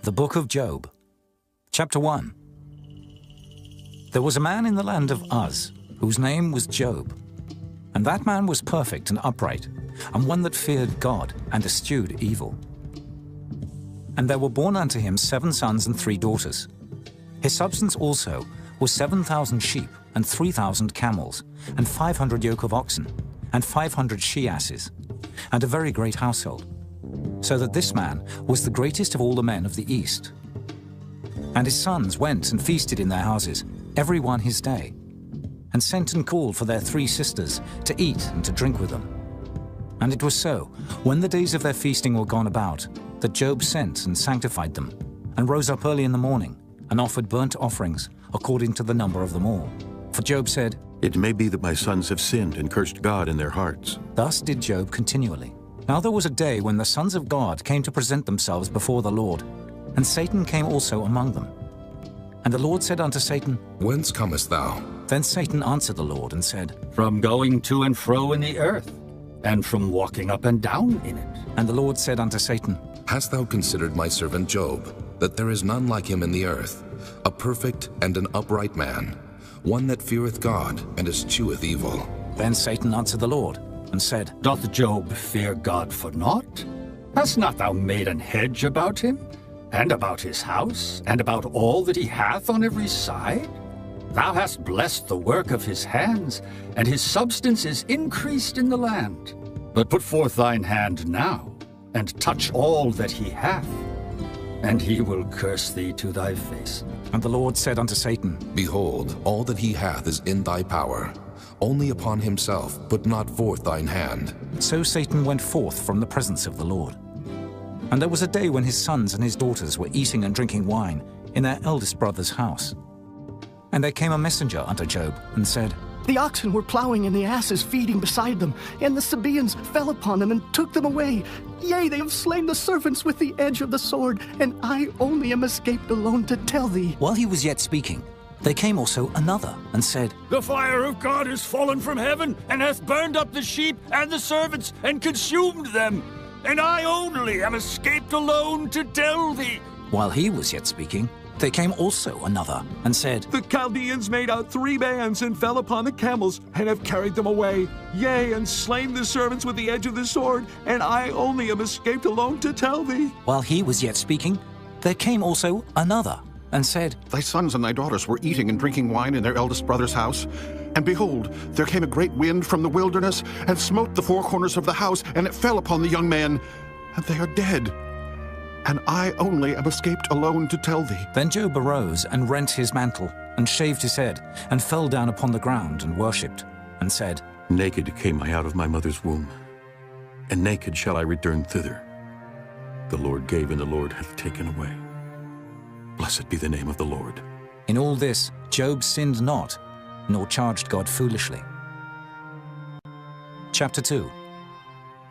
The Book of Job, Chapter 1. There was a man in the land of Uz, whose name was Job. And that man was perfect and upright, and one that feared God and eschewed evil. And there were born unto him 7 sons and 3 daughters. His substance also was 7,000 sheep, and 3,000 camels, and 500 yoke of oxen, and 500 she-asses, and a very great household. So that this man was the greatest of all the men of the east. And his sons went and feasted in their houses, every one his day, and sent and called for their 3 sisters to eat and to drink with them. And it was so, when the days of their feasting were gone about, that Job sent and sanctified them, and rose up early in the morning, and offered burnt offerings according to the number of them all. For Job said, It may be that my sons have sinned and cursed God in their hearts. Thus did Job continually. Now there was a day when the sons of God came to present themselves before the Lord, and Satan came also among them. And the Lord said unto Satan, Whence comest thou? Then Satan answered the Lord and said, From going to and fro in the earth, and from walking up and down in it. And the Lord said unto Satan, Hast thou considered my servant Job, that there is none like him in the earth, a perfect and an upright man, one that feareth God and escheweth evil? Then Satan answered the Lord and said, Doth Job fear God for naught? Hast not thou made an hedge about him, and about his house, and about all that he hath on every side? Thou hast blessed the work of his hands, and his substance is increased in the land. But put forth thine hand now, and touch all that he hath, and he will curse thee to thy face. And the Lord said unto Satan, Behold, all that he hath is in thy power. Only upon himself put not forth thine hand. So Satan went forth from the presence of the Lord. And there was a day when his sons and his daughters were eating and drinking wine in their eldest brother's house. And there came a messenger unto Job, and said, The oxen were plowing and the asses feeding beside them, and the Sabaeans fell upon them and took them away. Yea, they have slain the servants with the edge of the sword, and I only am escaped alone to tell thee. While he was yet speaking, there came also another, and said, The fire of God is fallen from heaven, and hath burned up the sheep and the servants, and consumed them. And I only am escaped alone to tell thee. While he was yet speaking, there came also another, and said, The Chaldeans made out 3 bands, and fell upon the camels, and have carried them away. Yea, and slain the servants with the edge of the sword, and I only am escaped alone to tell thee. While he was yet speaking, there came also another, and said, Thy sons and thy daughters were eating and drinking wine in their eldest brother's house. And behold, there came a great wind from the wilderness, and smote the 4 corners of the house, and it fell upon the young men, and they are dead. And I only am escaped alone to tell thee. Then Job arose and rent his mantle, and shaved his head, and fell down upon the ground, and worshipped, and said, Naked came I out of my mother's womb, and naked shall I return thither. The Lord gave, and the Lord hath taken away. Blessed be the name of the Lord. In all this Job sinned not, nor charged God foolishly. Chapter 2.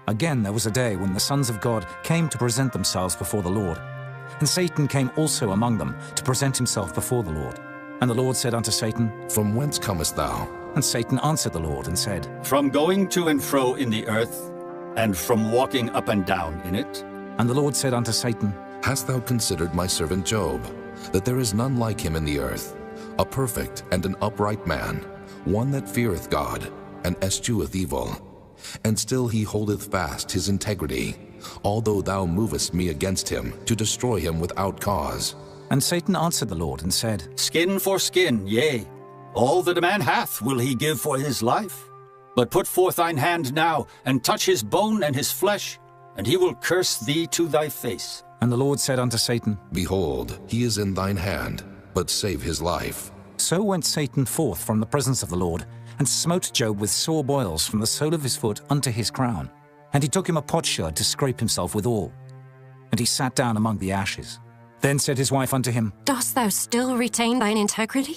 Again there was a day when the sons of God came to present themselves before the Lord. And Satan came also among them to present himself before the Lord. And the Lord said unto Satan, From whence comest thou? And Satan answered the Lord and said, From going to and fro in the earth, and from walking up and down in it. And the Lord said unto Satan, Hast thou considered my servant Job, that there is none like him in the earth, a perfect and an upright man, one that feareth God, and escheweth evil? And still he holdeth fast his integrity, although thou movest me against him, to destroy him without cause. And Satan answered the Lord and said, Skin for skin, yea, all that a man hath will he give for his life. But put forth thine hand now, and touch his bone and his flesh, and he will curse thee to thy face. And the Lord said unto Satan, Behold, he is in thine hand, but save his life. So went Satan forth from the presence of the Lord, and smote Job with sore boils from the sole of his foot unto his crown. And he took him a potsherd to scrape himself withal. And he sat down among the ashes. Then said his wife unto him, Dost thou still retain thine integrity?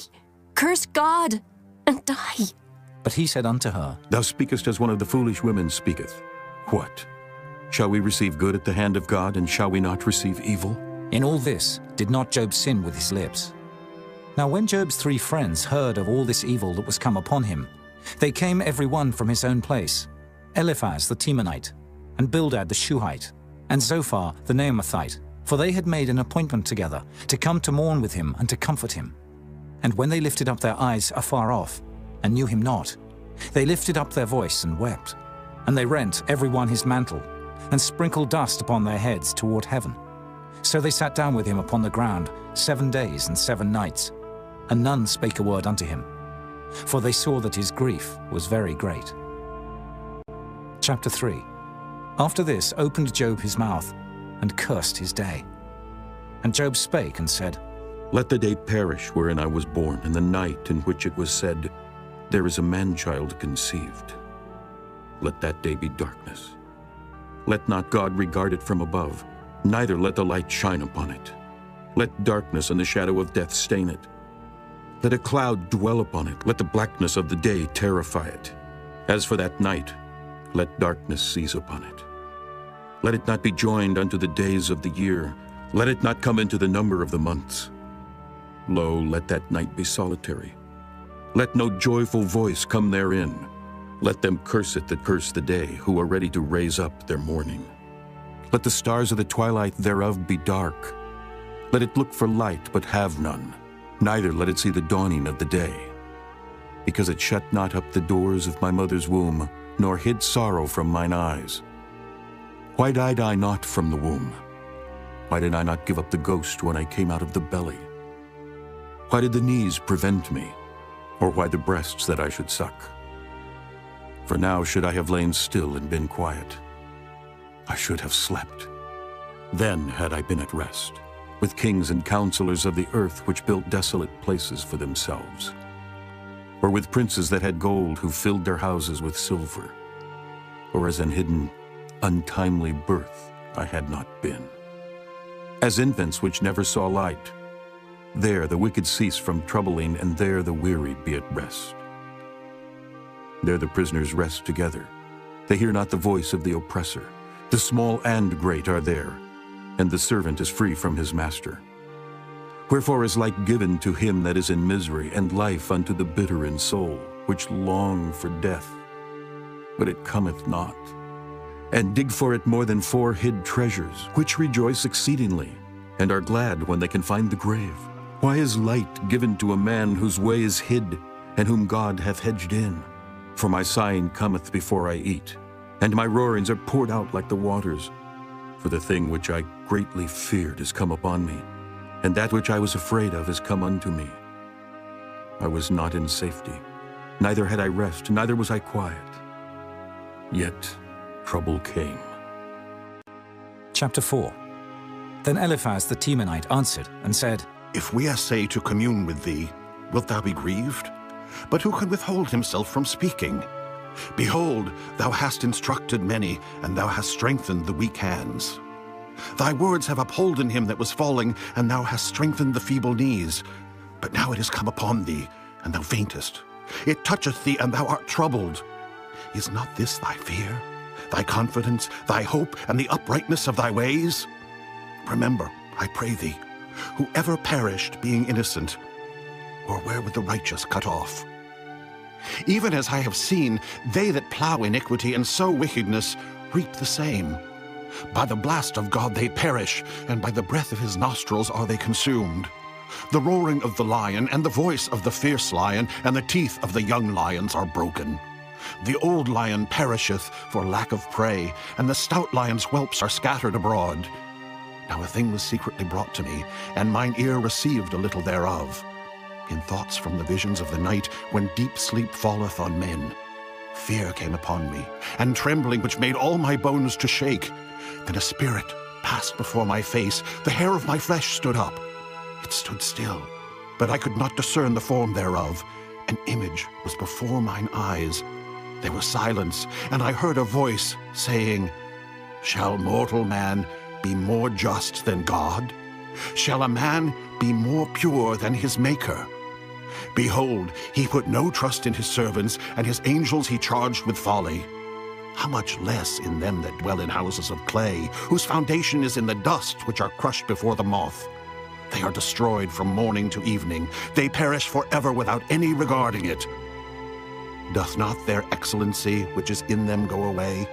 Curse God, and die. But he said unto her, Thou speakest as one of the foolish women speaketh. What? Shall we receive good at the hand of God, and shall we not receive evil? In all this did not Job sin with his lips. Now when Job's 3 friends heard of all this evil that was come upon him, they came every one from his own place, Eliphaz the Temanite, and Bildad the Shuhite, and Zophar the Naamathite, For they had made an appointment together to come to mourn with him and to comfort him. And when they lifted up their eyes afar off, and knew him not, they lifted up their voice and wept. And they rent every one his mantle, and sprinkled dust upon their heads toward heaven. So they sat down with him upon the ground 7 days and 7 nights, and none spake a word unto him, for they saw that his grief was very great. Chapter 3. After this opened Job his mouth, and cursed his day. And Job spake and said, Let the day perish wherein I was born, and the night in which it was said, There is a man-child conceived. Let that day be darkness. Let not God regard it from above, neither let the light shine upon it. Let darkness and the shadow of death stain it. Let a cloud dwell upon it, let the blackness of the day terrify it. As for that night, let darkness seize upon it. Let it not be joined unto the days of the year, let it not come into the number of the months. Lo, let that night be solitary. Let no joyful voice come therein. Let them curse it that curse the day, who are ready to raise up their mourning. Let the stars of the twilight thereof be dark. Let it look for light, but have none, neither let it see the dawning of the day. Because it shut not up the doors of my mother's womb, nor hid sorrow from mine eyes. Why died I not from the womb? Why did I not give up the ghost when I came out of the belly? Why did the knees prevent me, or why the breasts that I should suck? For now should I have lain still and been quiet. I should have slept. Then had I been at rest, with kings and counselors of the earth which built desolate places for themselves, or with princes that had gold who filled their houses with silver, or as an hidden, untimely birth I had not been. As infants which never saw light, there the wicked cease from troubling, and there the weary be at rest. There the prisoners rest together. They hear not the voice of the oppressor. The small and great are there, and the servant is free from his master. Wherefore is light given to him that is in misery, and life unto the bitter in soul, which long for death, but it cometh not, and dig for it more than 4 hid treasures, which rejoice exceedingly, and are glad when they can find the grave. Why is light given to a man whose way is hid, and whom God hath hedged in? For my sighing cometh before I eat, and my roarings are poured out like the waters. For the thing which I greatly feared is come upon me, and that which I was afraid of is come unto me. I was not in safety, neither had I rest, neither was I quiet. Yet trouble came. Chapter 4. Then Eliphaz the Temanite answered and said, If we essay to commune with thee, wilt thou be grieved? But who can withhold himself from speaking? Behold, thou hast instructed many, and thou hast strengthened the weak hands. Thy words have upholden him that was falling, and thou hast strengthened the feeble knees. But now it is come upon thee, and thou faintest. It toucheth thee, and thou art troubled. Is not this thy fear, thy confidence, thy hope, and the uprightness of thy ways? Remember, I pray thee, who ever perished being innocent, or where were the righteous cut off? Even as I have seen, they that plow iniquity and sow wickedness reap the same. By the blast of God they perish, and by the breath of his nostrils are they consumed. The roaring of the lion, and the voice of the fierce lion, and the teeth of the young lions are broken. The old lion perisheth for lack of prey, and the stout lion's whelps are scattered abroad. Now a thing was secretly brought to me, and mine ear received a little thereof. In thoughts from the visions of the night, when deep sleep falleth on men, fear came upon me, and trembling which made all my bones to shake. Then a spirit passed before my face, the hair of my flesh stood up. It stood still, but I could not discern the form thereof. An image was before mine eyes. There was silence, and I heard a voice saying, Shall mortal man be more just than God? Shall a man be more pure than his Maker? Behold, he put no trust in his servants, and his angels he charged with folly. How much less in them that dwell in houses of clay, whose foundation is in the dust, which are crushed before the moth. They are destroyed from morning to evening. They perish forever without any regarding it. Doth not their excellency which is in them go away?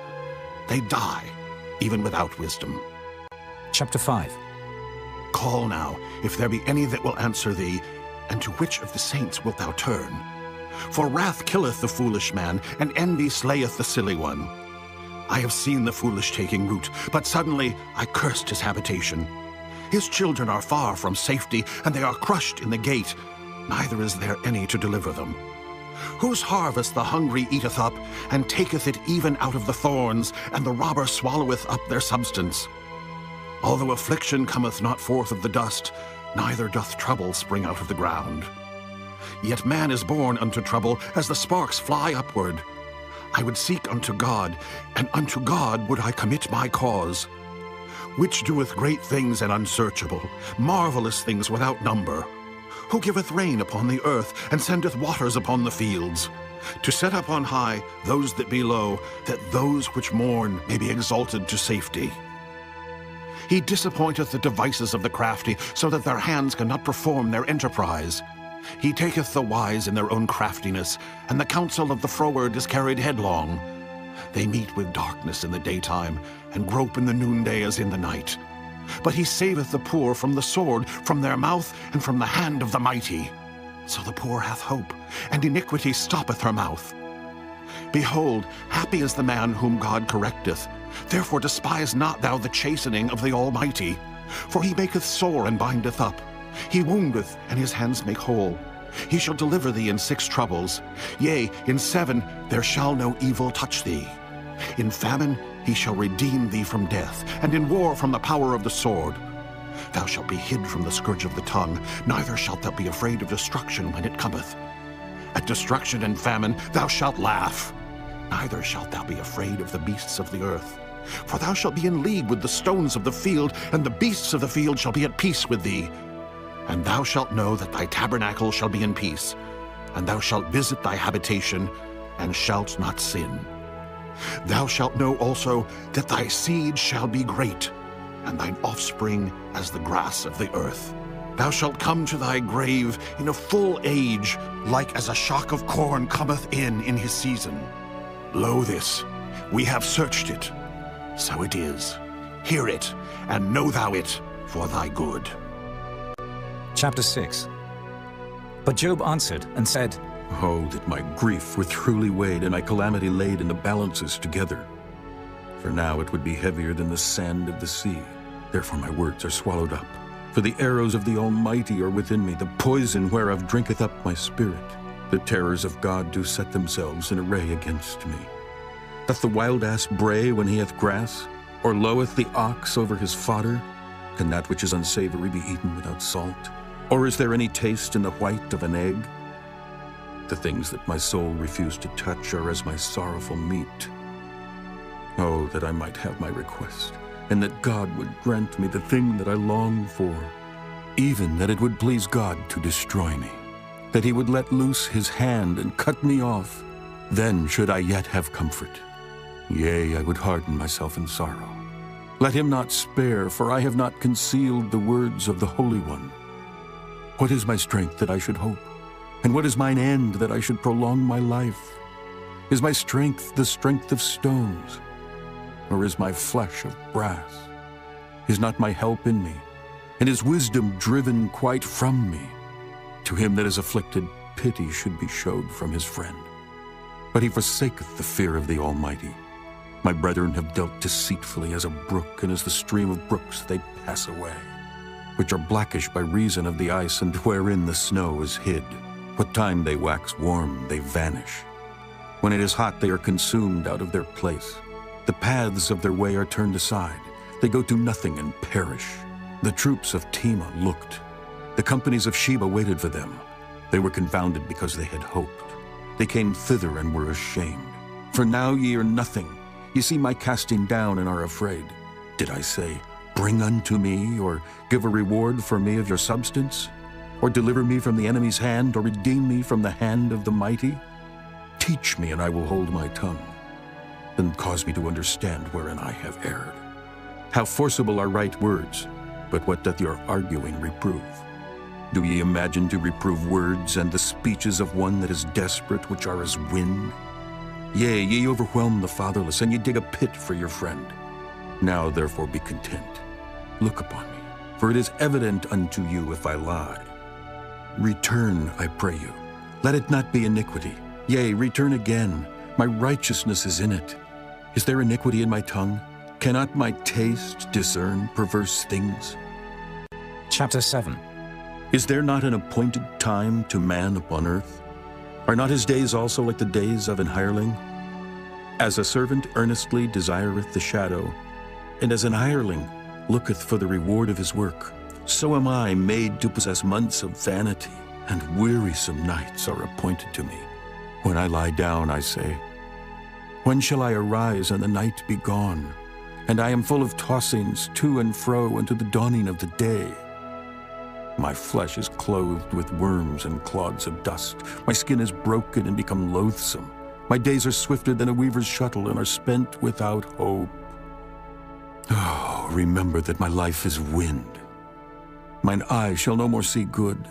They die, even without wisdom. Chapter 5. Call now, if there be any that will answer thee, and to which of the saints wilt thou turn? For wrath killeth the foolish man, and envy slayeth the silly one. I have seen the foolish taking root, but suddenly I cursed his habitation. His children are far from safety, and they are crushed in the gate, neither is there any to deliver them. Whose harvest the hungry eateth up, and taketh it even out of the thorns, and the robber swalloweth up their substance. Although affliction cometh not forth of the dust, neither doth trouble spring out of the ground. Yet man is born unto trouble, as the sparks fly upward. I would seek unto God, and unto God would I commit my cause. Which doeth great things and unsearchable, marvelous things without number. Who giveth rain upon the earth, and sendeth waters upon the fields, to set up on high those that be low, that those which mourn may be exalted to safety. He disappointeth the devices of the crafty, so that their hands cannot perform their enterprise. He taketh the wise in their own craftiness, and the counsel of the froward is carried headlong. They meet with darkness in the daytime, and grope in the noonday as in the night. But he saveth the poor from the sword, from their mouth, and from the hand of the mighty. So the poor hath hope, and iniquity stoppeth her mouth. Behold, happy is the man whom God correcteth. Therefore despise not thou the chastening of the Almighty. For he maketh sore and bindeth up. He woundeth, and his hands make whole. He shall deliver thee in 6 troubles. Yea, in 7 there shall no evil touch thee. In famine he shall redeem thee from death, and in war from the power of the sword. Thou shalt be hid from the scourge of the tongue, neither shalt thou be afraid of destruction when it cometh. At destruction and famine thou shalt laugh. Neither shalt thou be afraid of the beasts of the earth. For thou shalt be in league with the stones of the field, and the beasts of the field shall be at peace with thee. And thou shalt know that thy tabernacle shall be in peace, and thou shalt visit thy habitation, and shalt not sin. Thou shalt know also that thy seed shall be great, and thine offspring as the grass of the earth. Thou shalt come to thy grave in a full age, like as a shock of corn cometh in his season. Lo this, we have searched it. So it is. Hear it, and know thou it for thy good. Chapter 6. But Job answered and said, Oh, that my grief were truly weighed, and my calamity laid in the balances together. For now it would be heavier than the sand of the sea. Therefore my words are swallowed up. For the arrows of the Almighty are within me, the poison whereof drinketh up my spirit. The terrors of God do set themselves in array against me. Doth the wild ass bray when he hath grass? Or loweth the ox over his fodder? Can that which is unsavory be eaten without salt? Or is there any taste in the white of an egg? The things that my soul refused to touch are as my sorrowful meat. Oh, that I might have my request, and that God would grant me the thing that I long for, even that it would please God to destroy me, that he would let loose his hand and cut me off. Then should I yet have comfort. Yea, I would harden myself in sorrow. Let him not spare, for I have not concealed the words of the Holy One. What is my strength that I should hope? And what is mine end that I should prolong my life? Is my strength the strength of stones? Or is my flesh of brass? Is not my help in me? And is wisdom driven quite from me? To him that is afflicted, pity should be showed from his friend. But he forsaketh the fear of the Almighty. My brethren have dealt deceitfully as a brook, and as the stream of brooks they pass away, which are blackish by reason of the ice, and wherein the snow is hid. What time they wax warm, they vanish. When it is hot, they are consumed out of their place. The paths of their way are turned aside. They go to nothing and perish. The troops of Tema looked. The companies of Sheba waited for them. They were confounded because they had hoped. They came thither and were ashamed. For now ye are nothing. Ye see my casting down and are afraid. Did I say, bring unto me, or give a reward for me of your substance? Or deliver me from the enemy's hand, or redeem me from the hand of the mighty? Teach me, and I will hold my tongue. Then cause me to understand wherein I have erred. How forcible are right words, but what doth your arguing reprove? Do ye imagine to reprove words, and the speeches of one that is desperate, which are as wind? Yea, ye overwhelm the fatherless, and ye dig a pit for your friend. Now therefore be content. Look upon me, for it is evident unto you if I lie. Return, I pray you. Let it not be iniquity. Yea, return again. My righteousness is in it. Is there iniquity in my tongue? Cannot my taste discern perverse things? Chapter 7. Is there not an appointed time to man upon earth? Are not his days also like the days of an hireling? As a servant earnestly desireth the shadow, and as an hireling looketh for the reward of his work, so am I made to possess months of vanity, and wearisome nights are appointed to me. When I lie down, I say, when shall I arise and the night be gone? And I am full of tossings to and fro unto the dawning of the day. My flesh is clothed with worms and clods of dust. My skin is broken and become loathsome. My days are swifter than a weaver's shuttle and are spent without hope. Oh, remember that my life is wind. Mine eye shall no more see good.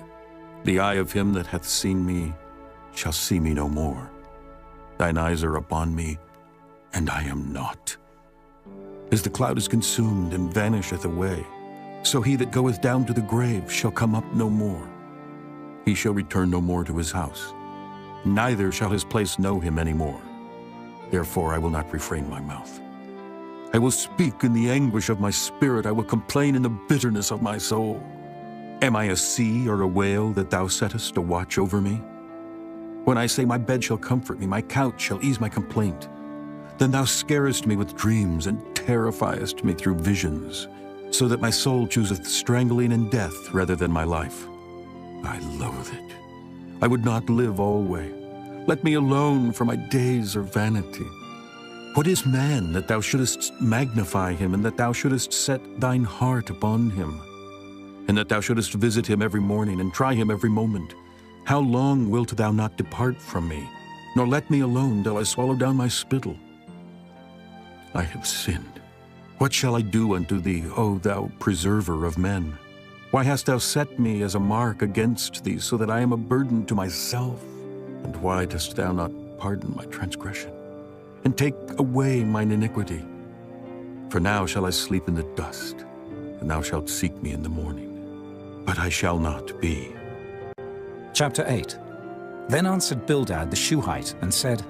The eye of him that hath seen me shall see me no more. Thine eyes are upon me, and I am not. As the cloud is consumed and vanisheth away, so he that goeth down to the grave shall come up no more. He shall return no more to his house, neither shall his place know him any more. Therefore I will not refrain my mouth. I will speak in the anguish of my spirit. I will complain in the bitterness of my soul. Am I a sea or a whale that thou settest a watch over me? When I say my bed shall comfort me, my couch shall ease my complaint, then thou scarest me with dreams and terrifiest me through visions, so that my soul chooseth strangling and death rather than my life. I loathe it. I would not live alway. Let me alone, for my days are vanity. What is man that thou shouldest magnify him, and that thou shouldest set thine heart upon him, and that thou shouldest visit him every morning and try him every moment? How long wilt thou not depart from me, nor let me alone till I swallow down my spittle? I have sinned. What shall I do unto thee, O thou preserver of men? Why hast thou set me as a mark against thee, so that I am a burden to myself? And why dost thou not pardon my transgression, and take away mine iniquity? For now shall I sleep in the dust, and thou shalt seek me in the morning. But I shall not be. Chapter 8. Then answered Bildad the Shuhite, and said,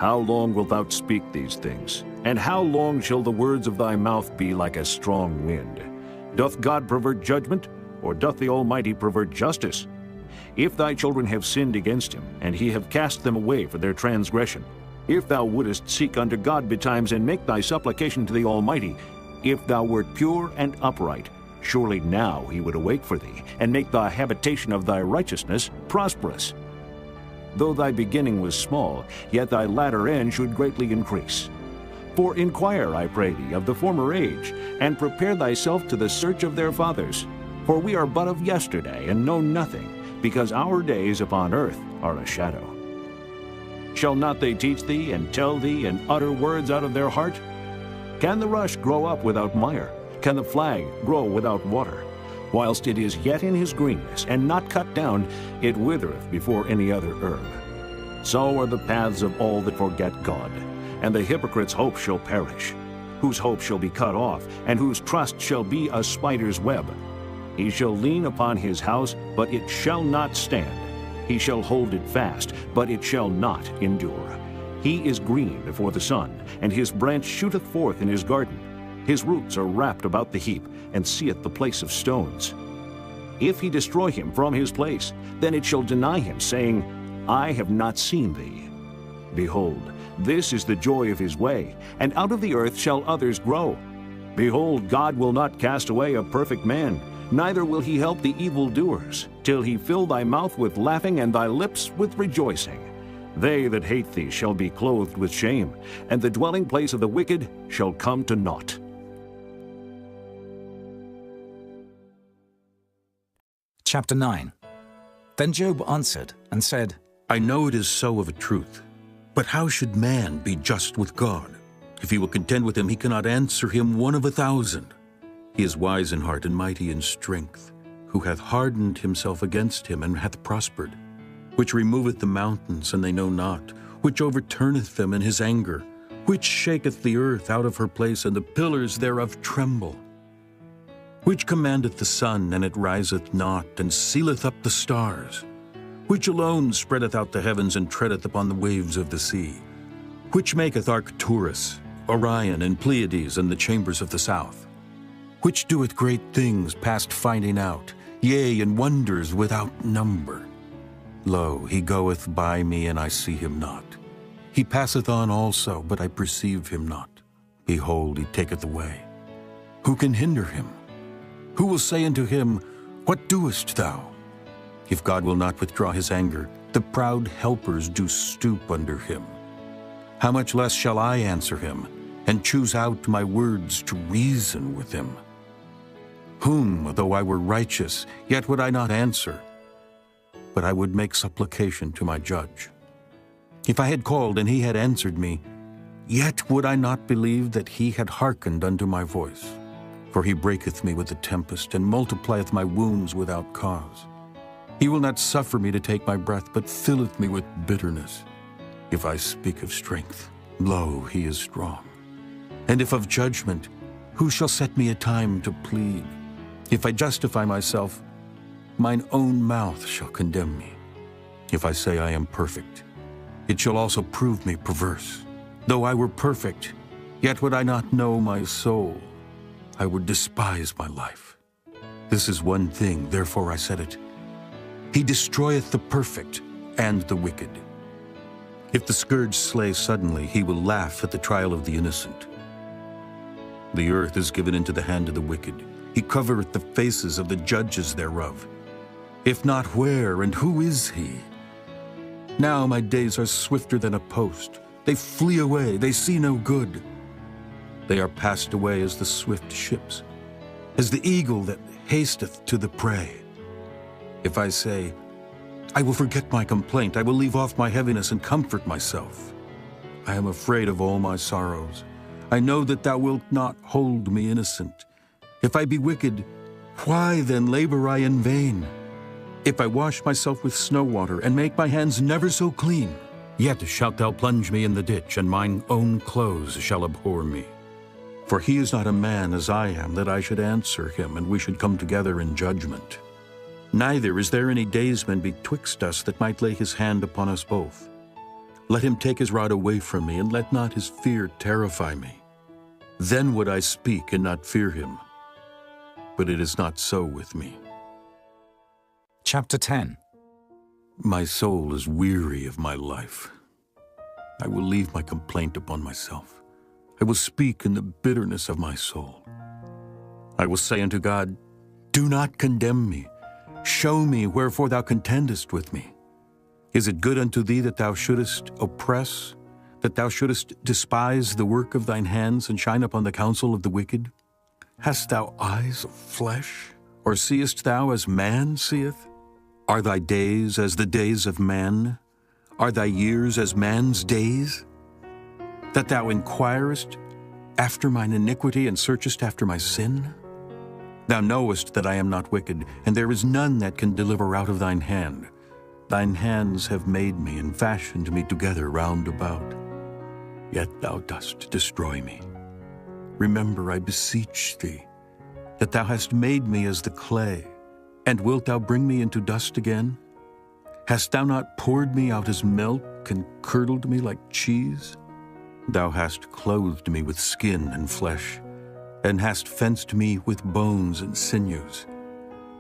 How long wilt thou speak these things? And how long shall the words of thy mouth be like a strong wind? Doth God pervert judgment, or doth the Almighty pervert justice? If thy children have sinned against him, and he have cast them away for their transgression, if thou wouldest seek unto God betimes, and make thy supplication to the Almighty, if thou wert pure and upright, surely now he would awake for thee, and make the habitation of thy righteousness prosperous. Though thy beginning was small, yet thy latter end should greatly increase. For inquire, I pray thee, of the former age, and prepare thyself to the search of their fathers. For we are but of yesterday, and know nothing, because our days upon earth are a shadow. Shall not they teach thee, and tell thee, and utter words out of their heart? Can the rush grow up without mire? Can the flag grow without water? Whilst it is yet in his greenness, and not cut down, it withereth before any other herb. So are the paths of all that forget God, and the hypocrite's hope shall perish, whose hope shall be cut off, and whose trust shall be a spider's web. He shall lean upon his house, but it shall not stand. He shall hold it fast, but it shall not endure. He is green before the sun, and his branch shooteth forth in his garden. His roots are wrapped about the heap, and seeth the place of stones. If he destroy him from his place, then it shall deny him, saying, I have not seen thee. Behold, this is the joy of his way, and out of the earth shall others grow. Behold, God will not cast away a perfect man, neither will he help the evildoers, till he fill thy mouth with laughing and thy lips with rejoicing. They that hate thee shall be clothed with shame, and the dwelling place of the wicked shall come to naught. Chapter 9. Then Job answered and said, I know it is so of a truth. But how should man be just with God? If he will contend with him, he cannot answer him 1 of 1,000. He is wise in heart and mighty in strength, who hath hardened himself against him and hath prospered, which removeth the mountains, and they know not, which overturneth them in his anger, which shaketh the earth out of her place, and the pillars thereof tremble. Which commandeth the sun, and it riseth not, and sealeth up the stars? Which alone spreadeth out the heavens, and treadeth upon the waves of the sea? Which maketh Arcturus, Orion, and Pleiades, and the chambers of the south? Which doeth great things past finding out, yea, and wonders without number? Lo, he goeth by me, and I see him not. He passeth on also, but I perceive him not. Behold, he taketh away. Who can hinder him? Who will say unto him, What doest thou? If God will not withdraw his anger, the proud helpers do stoop under him. How much less shall I answer him, and choose out my words to reason with him? Whom, though I were righteous, yet would I not answer, but I would make supplication to my judge. If I had called, and he had answered me, yet would I not believe that he had hearkened unto my voice. For he breaketh me with the tempest, and multiplieth my wounds without cause. He will not suffer me to take my breath, but filleth me with bitterness. If I speak of strength, lo, he is strong. And if of judgment, who shall set me a time to plead? If I justify myself, mine own mouth shall condemn me. If I say I am perfect, it shall also prove me perverse. Though I were perfect, yet would I not know my soul. I would despise my life. This is one thing, therefore I said it. He destroyeth the perfect and the wicked. If the scourge slay suddenly, he will laugh at the trial of the innocent. The earth is given into the hand of the wicked. He covereth the faces of the judges thereof. If not, where and who is he? Now my days are swifter than a post. They flee away, they see no good. They are passed away as the swift ships, as the eagle that hasteth to the prey. If I say, I will forget my complaint, I will leave off my heaviness and comfort myself. I am afraid of all my sorrows. I know that thou wilt not hold me innocent. If I be wicked, why then labor I in vain? If I wash myself with snow water, and make my hands never so clean, yet shalt thou plunge me in the ditch, and mine own clothes shall abhor me. For he is not a man as I am, that I should answer him, and we should come together in judgment. Neither is there any daysman betwixt us that might lay his hand upon us both. Let him take his rod away from me, and let not his fear terrify me. Then would I speak and not fear him. But it is not so with me. Chapter 10. My soul is weary of my life. I will leave my complaint upon myself. I will speak in the bitterness of my soul. I will say unto God, Do not condemn me. Show me wherefore thou contendest with me. Is it good unto thee that thou shouldest oppress, that thou shouldest despise the work of thine hands, and shine upon the counsel of the wicked? Hast thou eyes of flesh, or seest thou as man seeth? Are thy days as the days of man? Are thy years as man's days? That thou inquirest after mine iniquity, and searchest after my sin? Thou knowest that I am not wicked, and there is none that can deliver out of thine hand. Thine hands have made me, and fashioned me together round about. Yet thou dost destroy me. Remember, I beseech thee, that thou hast made me as the clay, and wilt thou bring me into dust again? Hast thou not poured me out as milk, and curdled me like cheese? Thou hast clothed me with skin and flesh, and hast fenced me with bones and sinews.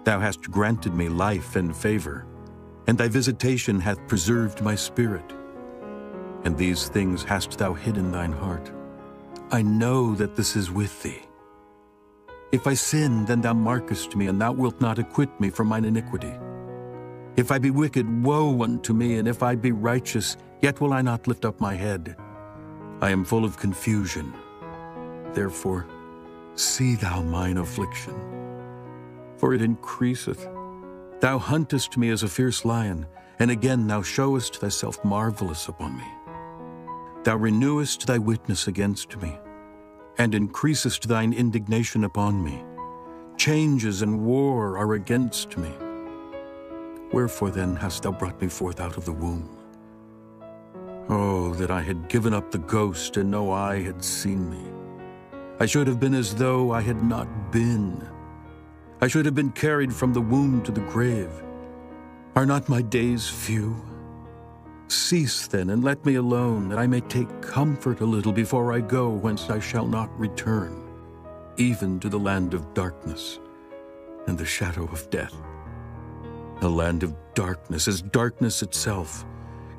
Thou hast granted me life and favor, and thy visitation hath preserved my spirit. And these things hast thou hid in thine heart. I know that this is with thee. If I sin, then thou markest me, and thou wilt not acquit me from mine iniquity. If I be wicked, woe unto me, and if I be righteous, yet will I not lift up my head. I am full of confusion. Therefore, see thou mine affliction, for it increaseth. Thou huntest me as a fierce lion, and again thou showest thyself marvelous upon me. Thou renewest thy witness against me, and increasest thine indignation upon me. Changes and war are against me. Wherefore then hast thou brought me forth out of the womb? Oh, that I had given up the ghost, and no eye had seen me. I should have been as though I had not been. I should have been carried from the womb to the grave. Are not my days few? Cease then, and let me alone, that I may take comfort a little before I go whence I shall not return, even to the land of darkness and the shadow of death. A land of darkness is darkness itself,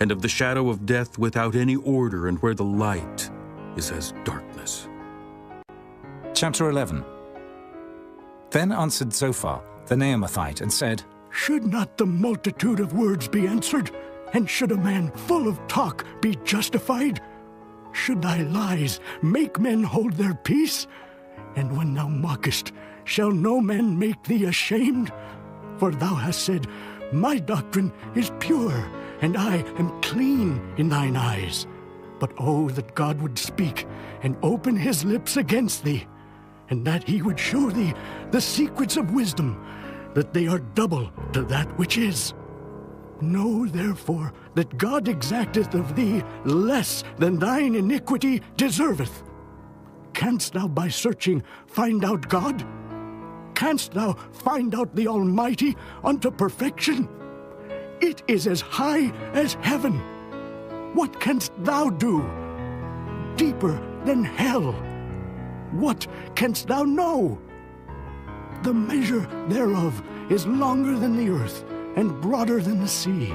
and of the shadow of death without any order, and where the light is as darkness. Chapter 11. Then answered Zophar the Naamathite and said, Should not the multitude of words be answered? And should a man full of talk be justified? Should thy lies make men hold their peace? And when thou mockest, shall no man make thee ashamed? For thou hast said, My doctrine is pure, and I am clean in thine eyes. But oh, that God would speak and open his lips against thee, and that he would show thee the secrets of wisdom, that they are double to that which is. Know therefore that God exacteth of thee less than thine iniquity deserveth. Canst thou by searching find out God? Canst thou find out the Almighty unto perfection? It is as high as heaven. What canst thou do? Deeper than hell. What canst thou know? The measure thereof is longer than the earth, and broader than the sea.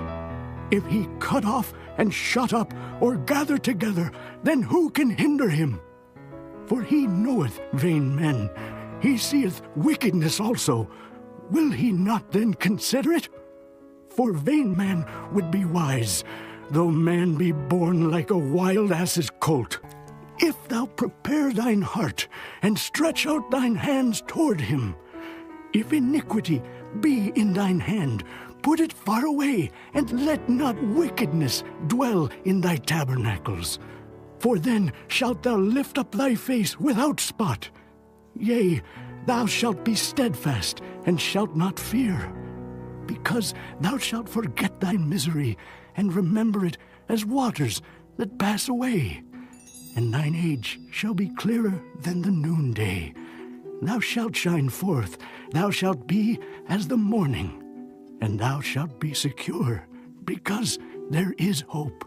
If he cut off and shut up, or gather together, then who can hinder him? For he knoweth vain men, he seeth wickedness also. Will he not then consider it? For vain man would be wise, though man be born like a wild ass's colt. If thou prepare thine heart, and stretch out thine hands toward him, if iniquity be in thine hand, put it far away, and let not wickedness dwell in thy tabernacles. For then shalt thou lift up thy face without spot. Yea, thou shalt be steadfast, and shalt not fear, because thou shalt forget thy misery, and remember it as waters that pass away. And thine age shall be clearer than the noonday. Thou shalt shine forth, thou shalt be as the morning, and thou shalt be secure, because there is hope.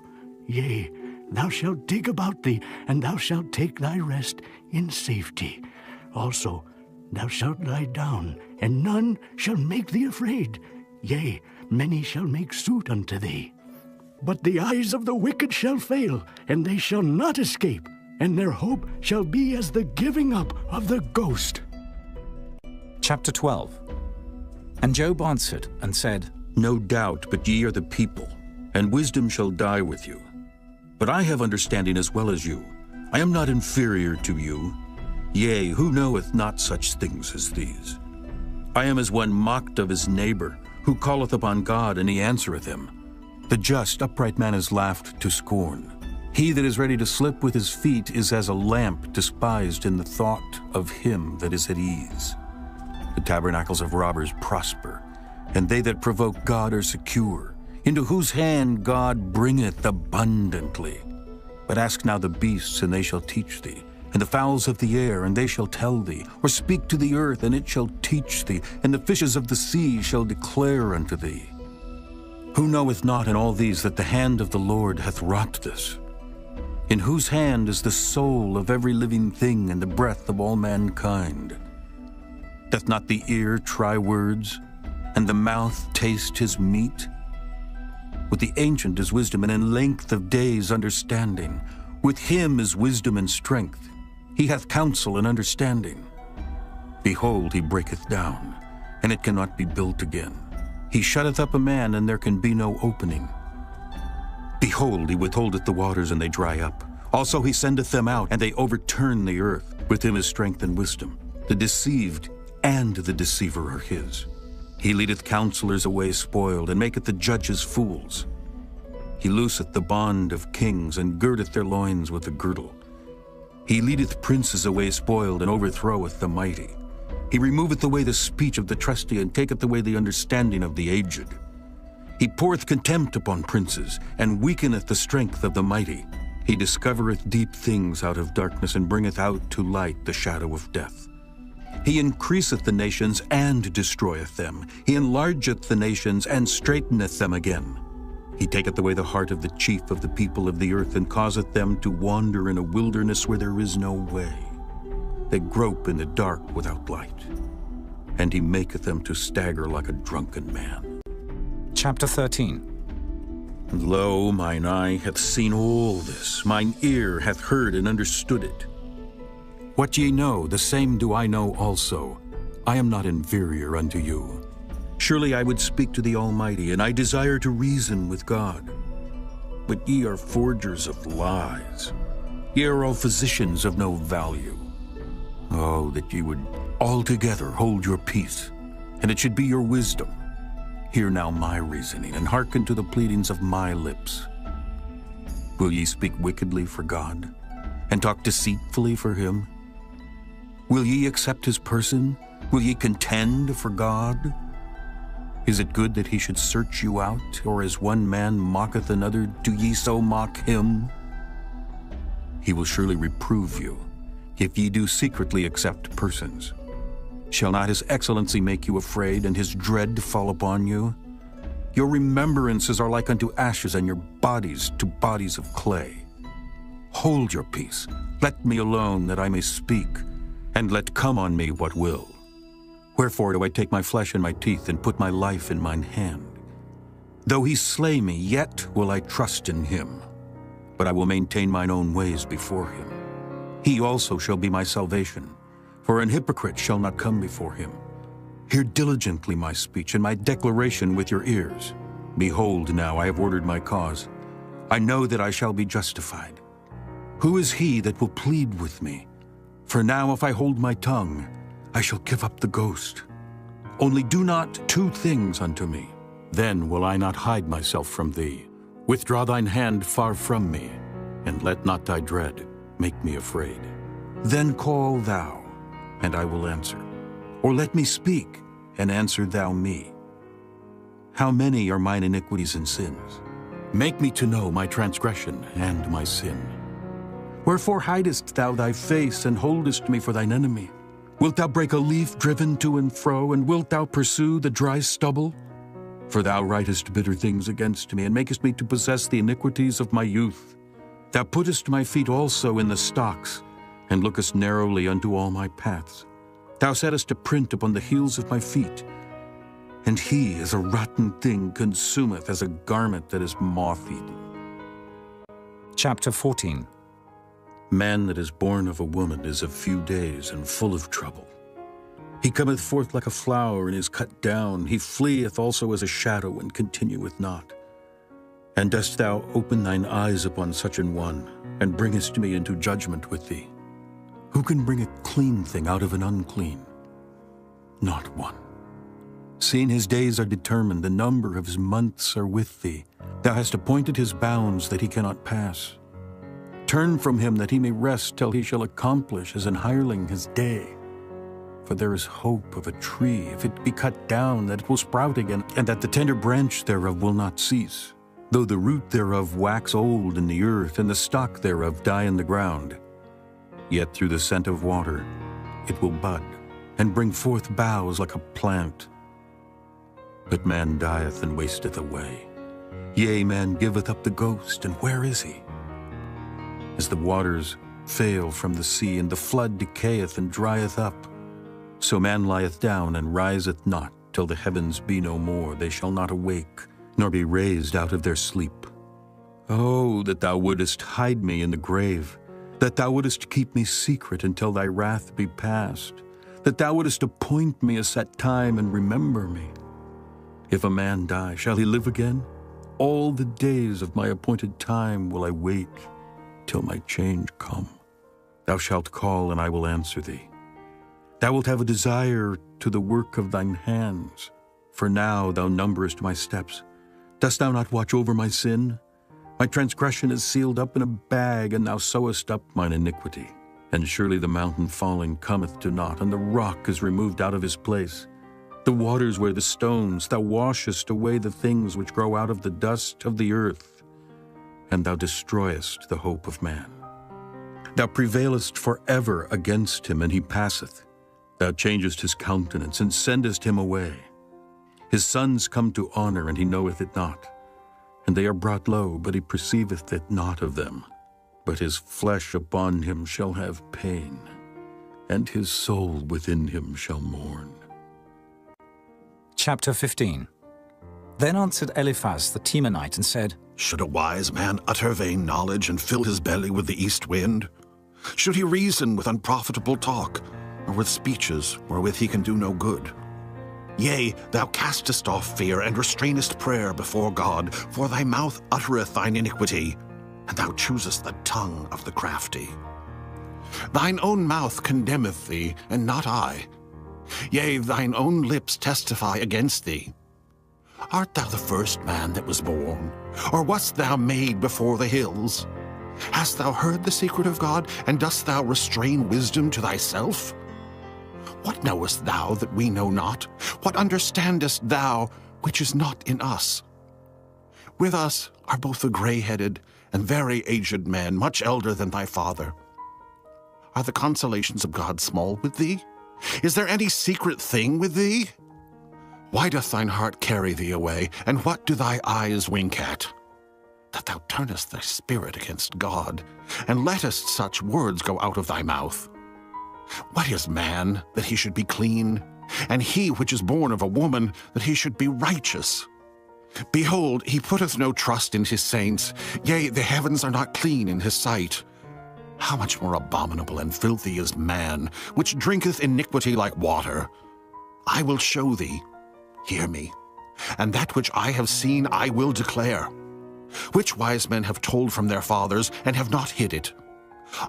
Yea, thou shalt dig about thee, and thou shalt take thy rest in safety. Also, thou shalt lie down, and none shall make thee afraid. Yea, many shall make suit unto thee. But the eyes of the wicked shall fail, and they shall not escape, and their hope shall be as the giving up of the ghost. Chapter 12. And Job answered and said, No doubt, but ye are the people, and wisdom shall die with you. But I have understanding as well as you. I am not inferior to you. Yea, who knoweth not such things as these? I am as one mocked of his neighbor, who calleth upon God, and he answereth him. The just, upright man is laughed to scorn. He that is ready to slip with his feet is as a lamp despised in the thought of him that is at ease. The tabernacles of robbers prosper, and they that provoke God are secure, into whose hand God bringeth abundantly. But ask now the beasts, and they shall teach thee, and the fowls of the air, and they shall tell thee, or speak to the earth, and it shall teach thee, and the fishes of the sea shall declare unto thee. Who knoweth not in all these that the hand of the Lord hath wrought this? In whose hand is the soul of every living thing, and the breath of all mankind? Doth not the ear try words, and the mouth taste his meat? With the ancient is wisdom, and in length of days understanding. With him is wisdom and strength. He hath counsel and understanding. Behold, he breaketh down, and it cannot be built again. He shutteth up a man, and there can be no opening. Behold, he withholdeth the waters, and they dry up. Also he sendeth them out, and they overturn the earth. With him is strength and wisdom. The deceived and the deceiver are his. He leadeth counselors away spoiled, and maketh the judges fools. He looseth the bond of kings, and girdeth their loins with a girdle. He leadeth princes away spoiled, and overthroweth the mighty. He removeth away the speech of the trusty, and taketh away the understanding of the aged. He poureth contempt upon princes, and weakeneth the strength of the mighty. He discovereth deep things out of darkness, and bringeth out to light the shadow of death. He increaseth the nations and destroyeth them. He enlargeth the nations and straighteneth them again. He taketh away the heart of the chief of the people of the earth, and causeth them to wander in a wilderness where there is no way. They grope in the dark without light, and he maketh them to stagger like a drunken man. Chapter 13. And lo, mine eye hath seen all this, mine ear hath heard and understood it. What ye know, the same do I know also. I am not inferior unto you. Surely I would speak to the Almighty, and I desire to reason with God. But ye are forgers of lies. Ye are all physicians of no value. Oh, that ye would altogether hold your peace, and it should be your wisdom. Hear now my reasoning, and hearken to the pleadings of my lips. Will ye speak wickedly for God, and talk deceitfully for him? Will ye accept his person? Will ye contend for God? Is it good that he should search you out, or as one man mocketh another, do ye so mock him? He will surely reprove you, if ye do secretly accept persons. Shall not his excellency make you afraid, and his dread fall upon you? Your remembrances are like unto ashes, and your bodies to bodies of clay. Hold your peace, let me alone, that I may speak, and let come on me what will. Wherefore do I take my flesh in my teeth, and put my life in mine hand? Though he slay me, yet will I trust in him. But I will maintain mine own ways before him. He also shall be my salvation, for an hypocrite shall not come before him. Hear diligently my speech, and my declaration with your ears. Behold, now I have ordered my cause. I know that I shall be justified. Who is he that will plead with me? For now if I hold my tongue, I shall give up the ghost. Only do not two things unto me. Then will I not hide myself from thee. Withdraw thine hand far from me, and let not thy dread make me afraid. Then call thou, and I will answer. Or let me speak, and answer thou me. How many are mine iniquities and sins? Make me to know my transgression and my sin. Wherefore hidest thou thy face, and holdest me for thine enemy? Wilt thou break a leaf driven to and fro, and wilt thou pursue the dry stubble? For thou writest bitter things against me, and makest me to possess the iniquities of my youth. Thou puttest my feet also in the stocks, and lookest narrowly unto all my paths. Thou settest a print upon the heels of my feet, and he, as a rotten thing, consumeth, as a garment that is moth-eaten. Chapter 14. Man that is born of a woman is of few days, and full of trouble. He cometh forth like a flower, and is cut down. He fleeth also as a shadow, and continueth not. And dost thou open thine eyes upon such an one, and bringest me into judgment with thee? Who can bring a clean thing out of an unclean? Not one. Seeing his days are determined, the number of his months are with thee. Thou hast appointed his bounds that he cannot pass. Turn from him that he may rest till he shall accomplish as an hireling his day. For there is hope of a tree, if it be cut down, that it will sprout again, and that the tender branch thereof will not cease. Though the root thereof wax old in the earth, and the stock thereof die in the ground, yet through the scent of water it will bud, and bring forth boughs like a plant. But man dieth and wasteth away. Yea, man giveth up the ghost, and where is he? As the waters fail from the sea, and the flood decayeth and drieth up, so man lieth down and riseth not, till the heavens be no more. They shall not awake, nor be raised out of their sleep. Oh, that thou wouldest hide me in the grave, that thou wouldest keep me secret until thy wrath be past, that thou wouldest appoint me a set time and remember me. If a man die, shall he live again? All the days of my appointed time will I wait, till my change come. Thou shalt call, and I will answer thee. Thou wilt have a desire to the work of thine hands, for now thou numberest my steps. Dost thou not watch over my sin? My transgression is sealed up in a bag, and thou sewest up mine iniquity. And surely the mountain falling cometh to naught, and the rock is removed out of his place. The waters wear the stones, thou washest away the things which grow out of the dust of the earth, and thou destroyest the hope of man. Thou prevailest forever against him, and he passeth. Thou changest his countenance, and sendest him away. His sons come to honor, and he knoweth it not. And they are brought low, but he perceiveth it not of them. But his flesh upon him shall have pain, and his soul within him shall mourn. Chapter 15. Then answered Eliphaz the Temanite and said, Should a wise man utter vain knowledge and fill his belly with the east wind? Should he reason with unprofitable talk, or with speeches wherewith he can do no good? Yea, thou castest off fear and restrainest prayer before God, for thy mouth uttereth thine iniquity, and thou choosest the tongue of the crafty. Thine own mouth condemneth thee, and not I. Yea, thine own lips testify against thee. Art thou the first man that was born, or wast thou made before the hills? Hast thou heard the secret of God, and dost thou restrain wisdom to thyself? What knowest thou that we know not? What understandest thou which is not in us? With us are both the gray-headed and very aged men, much elder than thy father. Are the consolations of God small with thee? Is there any secret thing with thee? Why doth thine heart carry thee away, and what do thy eyes wink at? That thou turnest thy spirit against God, and lettest such words go out of thy mouth. What is man, that he should be clean? And he which is born of a woman, that he should be righteous? Behold, he putteth no trust in his saints, yea, the heavens are not clean in his sight. How much more abominable and filthy is man, which drinketh iniquity like water? I will show thee, hear me, and that which I have seen I will declare. Which wise men have told from their fathers, and have not hid it?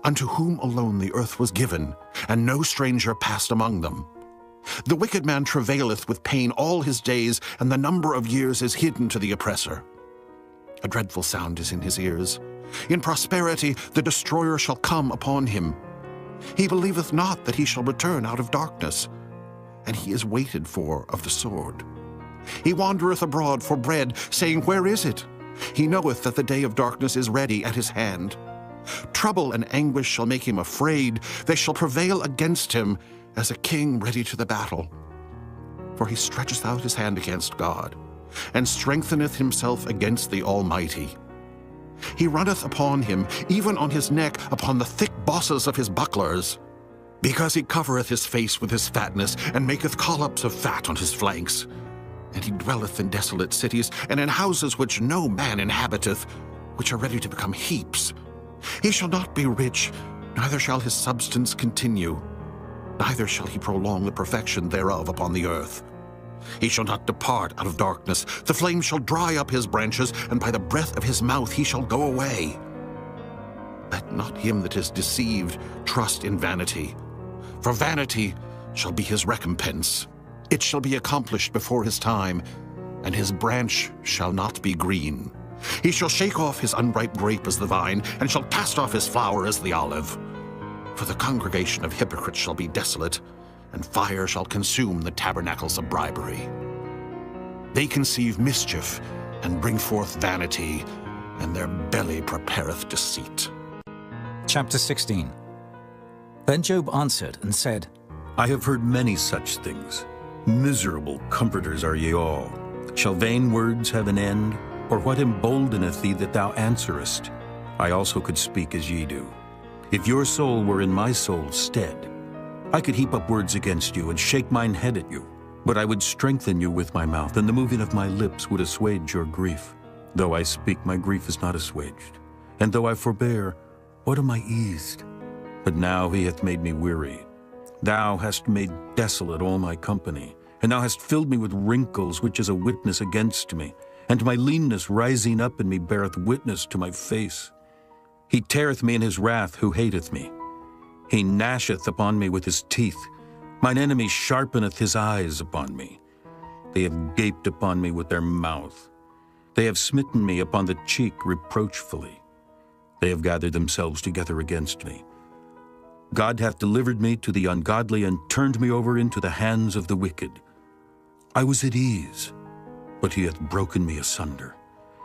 Unto whom alone the earth was given, and no stranger passed among them. The wicked man travaileth with pain all his days, and the number of years is hidden to the oppressor. A dreadful sound is in his ears. In prosperity the destroyer shall come upon him. He believeth not that he shall return out of darkness, and he is waited for of the sword. He wandereth abroad for bread, saying, Where is it? He knoweth that the day of darkness is ready at his hand. Trouble and anguish shall make him afraid. They shall prevail against him as a king ready to the battle. For he stretcheth out his hand against God, and strengtheneth himself against the Almighty. He runneth upon him, even on his neck, upon the thick bosses of his bucklers. Because he covereth his face with his fatness, and maketh collops of fat on his flanks. And he dwelleth in desolate cities, and in houses which no man inhabiteth, which are ready to become heaps. He shall not be rich, neither shall his substance continue, neither shall he prolong the perfection thereof upon the earth. He shall not depart out of darkness. The flame shall dry up his branches, and by the breath of his mouth he shall go away. Let not him that is deceived trust in vanity, for vanity shall be his recompense. It shall be accomplished before his time, and his branch shall not be green. He shall shake off his unripe grape as the vine, and shall cast off his flower as the olive. For the congregation of hypocrites shall be desolate, and fire shall consume the tabernacles of bribery. They conceive mischief, and bring forth vanity, and their belly prepareth deceit. Chapter 16. Then Job answered and said, I have heard many such things. Miserable comforters are ye all. Shall vain words have an end? Or what emboldeneth thee that thou answerest? I also could speak as ye do. If your soul were in my soul's stead, I could heap up words against you and shake mine head at you. But I would strengthen you with my mouth, and the moving of my lips would assuage your grief. Though I speak, my grief is not assuaged. And though I forbear, what am I eased? But now he hath made me weary. Thou hast made desolate all my company, and thou hast filled me with wrinkles, which is a witness against me. And my leanness rising up in me beareth witness to my face. He teareth me in his wrath who hateth me. He gnasheth upon me with his teeth. Mine enemy sharpeneth his eyes upon me. They have gaped upon me with their mouth. They have smitten me upon the cheek reproachfully. They have gathered themselves together against me. God hath delivered me to the ungodly, and turned me over into the hands of the wicked. I was at ease, but he hath broken me asunder.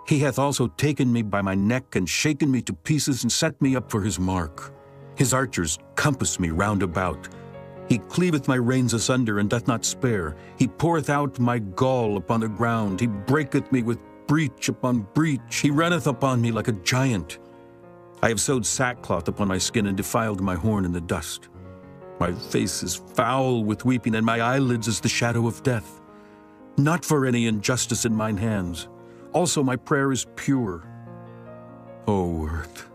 He hath also taken me by my neck, and shaken me to pieces, and set me up for his mark. His archers compass me round about. He cleaveth my reins asunder, and doth not spare. He poureth out my gall upon the ground. He breaketh me with breach upon breach. He runneth upon me like a giant. I have sewed sackcloth upon my skin, and defiled my horn in the dust. My face is foul with weeping, and my eyelids as the shadow of death. Not for any injustice in mine hands. Also my prayer is pure. O earth,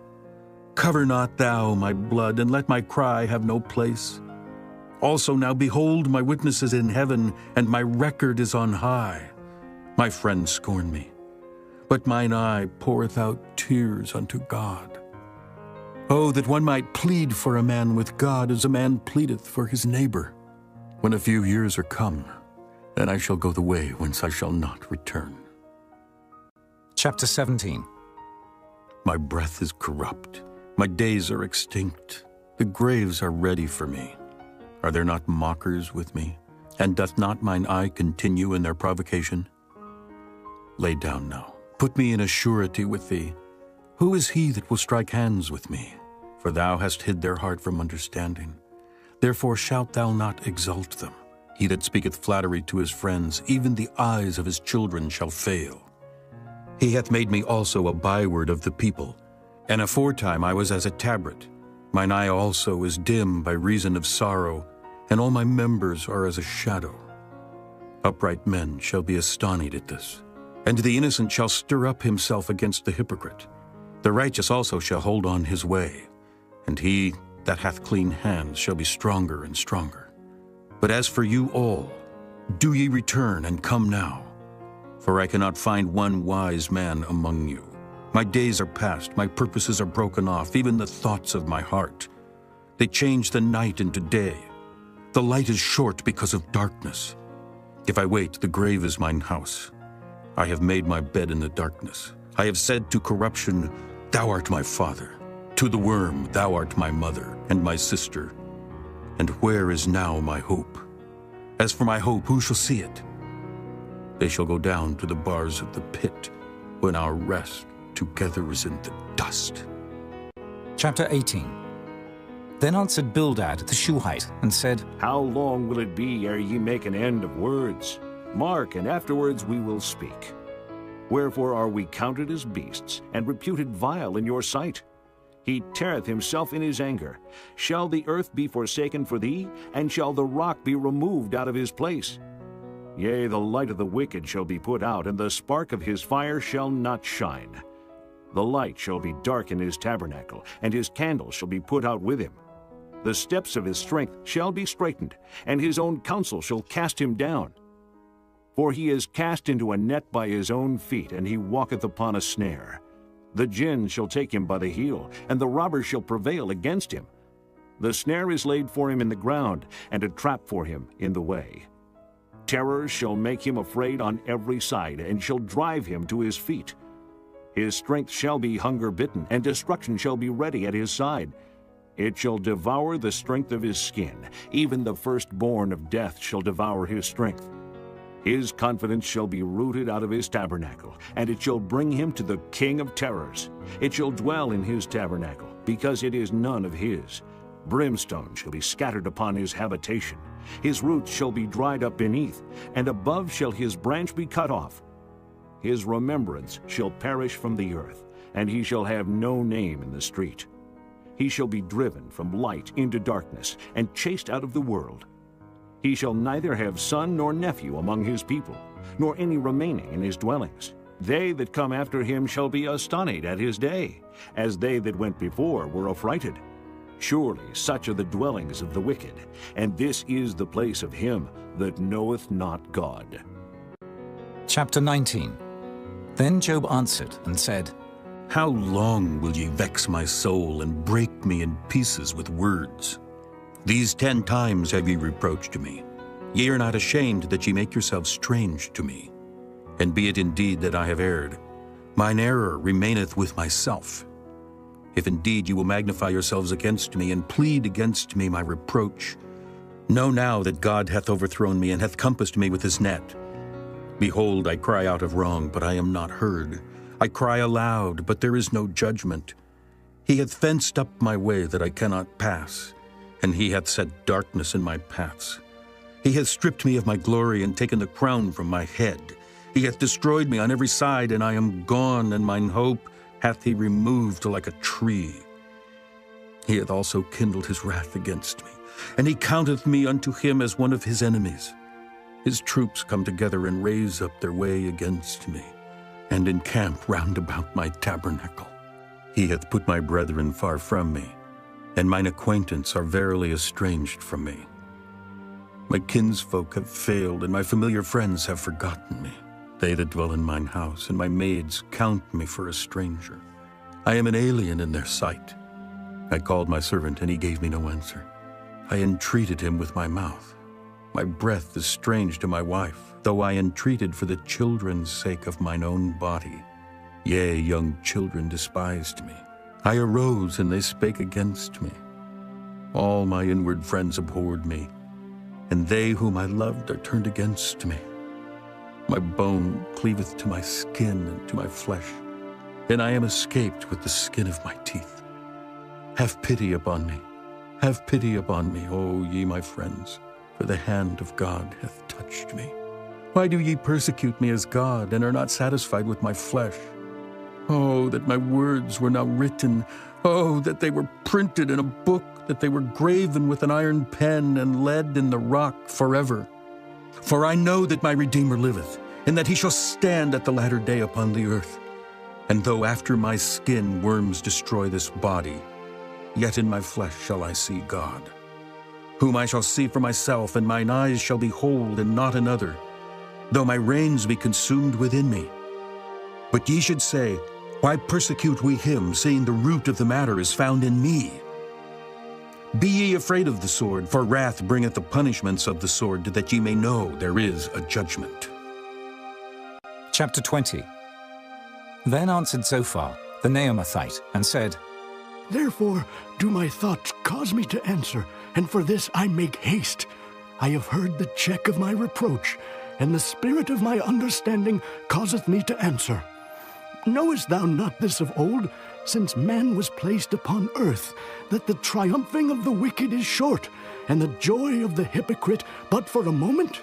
cover not thou my blood, and let my cry have no place. Also now behold, my witness is in heaven, and my record is on high. My friends scorn me, but mine eye poureth out tears unto God. Oh, that one might plead for a man with God as a man pleadeth for his neighbor. When a few years are come, then I shall go the way whence I shall not return. Chapter 17. My breath is corrupt, my days are extinct, the graves are ready for me. Are there not mockers with me? And doth not mine eye continue in their provocation? Lay down now, put me in a surety with thee. Who is he that will strike hands with me? For thou hast hid their heart from understanding. Therefore shalt thou not exalt them. He that speaketh flattery to his friends, even the eyes of his children shall fail. He hath made me also a byword of the people, and aforetime I was as a tabret. Mine eye also is dim by reason of sorrow, and all my members are as a shadow. Upright men shall be astonished at this, and the innocent shall stir up himself against the hypocrite. The righteous also shall hold on his way, and he that hath clean hands shall be stronger and stronger. But as for you all, do ye return and come now, for I cannot find one wise man among you. My days are past, my purposes are broken off, even the thoughts of my heart. They change the night into day. The light is short because of darkness. If I wait, the grave is mine house. I have made my bed in the darkness. I have said to corruption, Thou art my father. To the worm, Thou art my mother and my sister. And where is now my hope? As for my hope, who shall see it? They shall go down to the bars of the pit, when our rest together is in the dust. Chapter 18. Then answered Bildad the Shuhite, and said, How long will it be ere ye make an end of words? Mark, and afterwards we will speak. Wherefore are we counted as beasts, and reputed vile in your sight? He teareth himself in his anger. Shall the earth be forsaken for thee, and shall the rock be removed out of his place? Yea, the light of the wicked shall be put out, and the spark of his fire shall not shine. The light shall be dark in his tabernacle, and his candles shall be put out with him. The steps of his strength shall be straightened, and his own counsel shall cast him down. For he is cast into a net by his own feet, and he walketh upon a snare. The gin shall take him by the heel, and the robber shall prevail against him. The snare is laid for him in the ground, and a trap for him in the way. Terrors shall make him afraid on every side, and shall drive him to his feet. His strength shall be hunger-bitten, and destruction shall be ready at his side. It shall devour the strength of his skin. Even the firstborn of death shall devour his strength. His confidence shall be rooted out of his tabernacle, and it shall bring him to the king of terrors. It shall dwell in his tabernacle, because it is none of his. Brimstone shall be scattered upon his habitation. His roots shall be dried up beneath, and above shall his branch be cut off. His remembrance shall perish from the earth, and he shall have no name in the street. He shall be driven from light into darkness, and chased out of the world. He shall neither have son nor nephew among his people, nor any remaining in his dwellings. They that come after him shall be astonished at his day, as they that went before were affrighted. Surely such are the dwellings of the wicked, and this is the place of him that knoweth not God. Chapter 19. Then Job answered and said, How long will ye vex my soul, and break me in pieces with words? These 10 times have ye reproached me. Ye are not ashamed that ye make yourselves strange to me. And be it indeed that I have erred, mine error remaineth with myself. If indeed you will magnify yourselves against me, and plead against me my reproach, know now that God hath overthrown me, and hath compassed me with his net. Behold, I cry out of wrong, but I am not heard. I cry aloud, but there is no judgment. He hath fenced up my way that I cannot pass, and he hath set darkness in my paths. He hath stripped me of my glory and taken the crown from my head. He hath destroyed me on every side, and I am gone, and mine hope hath he removed like a tree. He hath also kindled his wrath against me, and he counteth me unto him as one of his enemies. His troops come together and raise up their way against me, and encamp round about my tabernacle. He hath put my brethren far from me, and mine acquaintance are verily estranged from me. My kinsfolk have failed, and my familiar friends have forgotten me. They that dwell in mine house, and my maids count me for a stranger. I am an alien in their sight. I called my servant, and he gave me no answer. I entreated him with my mouth. My breath is strange to my wife, though I entreated for the children's sake of mine own body. Yea, young children despised me. I arose, and they spake against me. All my inward friends abhorred me, and they whom I loved are turned against me. My bone cleaveth to my skin and to my flesh, and I am escaped with the skin of my teeth. Have pity upon me. Have pity upon me, O ye my friends, for the hand of God hath touched me. Why do ye persecute me as God, and are not satisfied with my flesh? Oh, that my words were now written. Oh, that they were printed in a book, that they were graven with an iron pen and lead in the rock forever. For I know that my Redeemer liveth, and that he shall stand at the latter day upon the earth. And though after my skin worms destroy this body, yet in my flesh shall I see God, whom I shall see for myself, and mine eyes shall behold, and not another, though my reins be consumed within me. But ye should say, why persecute we him, seeing the root of the matter is found in me? Be ye afraid of the sword, for wrath bringeth the punishments of the sword, that ye may know there is a judgment. Chapter 20. Then answered Zophar the Naamathite, and said, Therefore do my thoughts cause me to answer, and for this I make haste. I have heard the check of my reproach, and the spirit of my understanding causeth me to answer. Knowest thou not this of old, since man was placed upon earth, that the triumphing of the wicked is short, and the joy of the hypocrite but for a moment?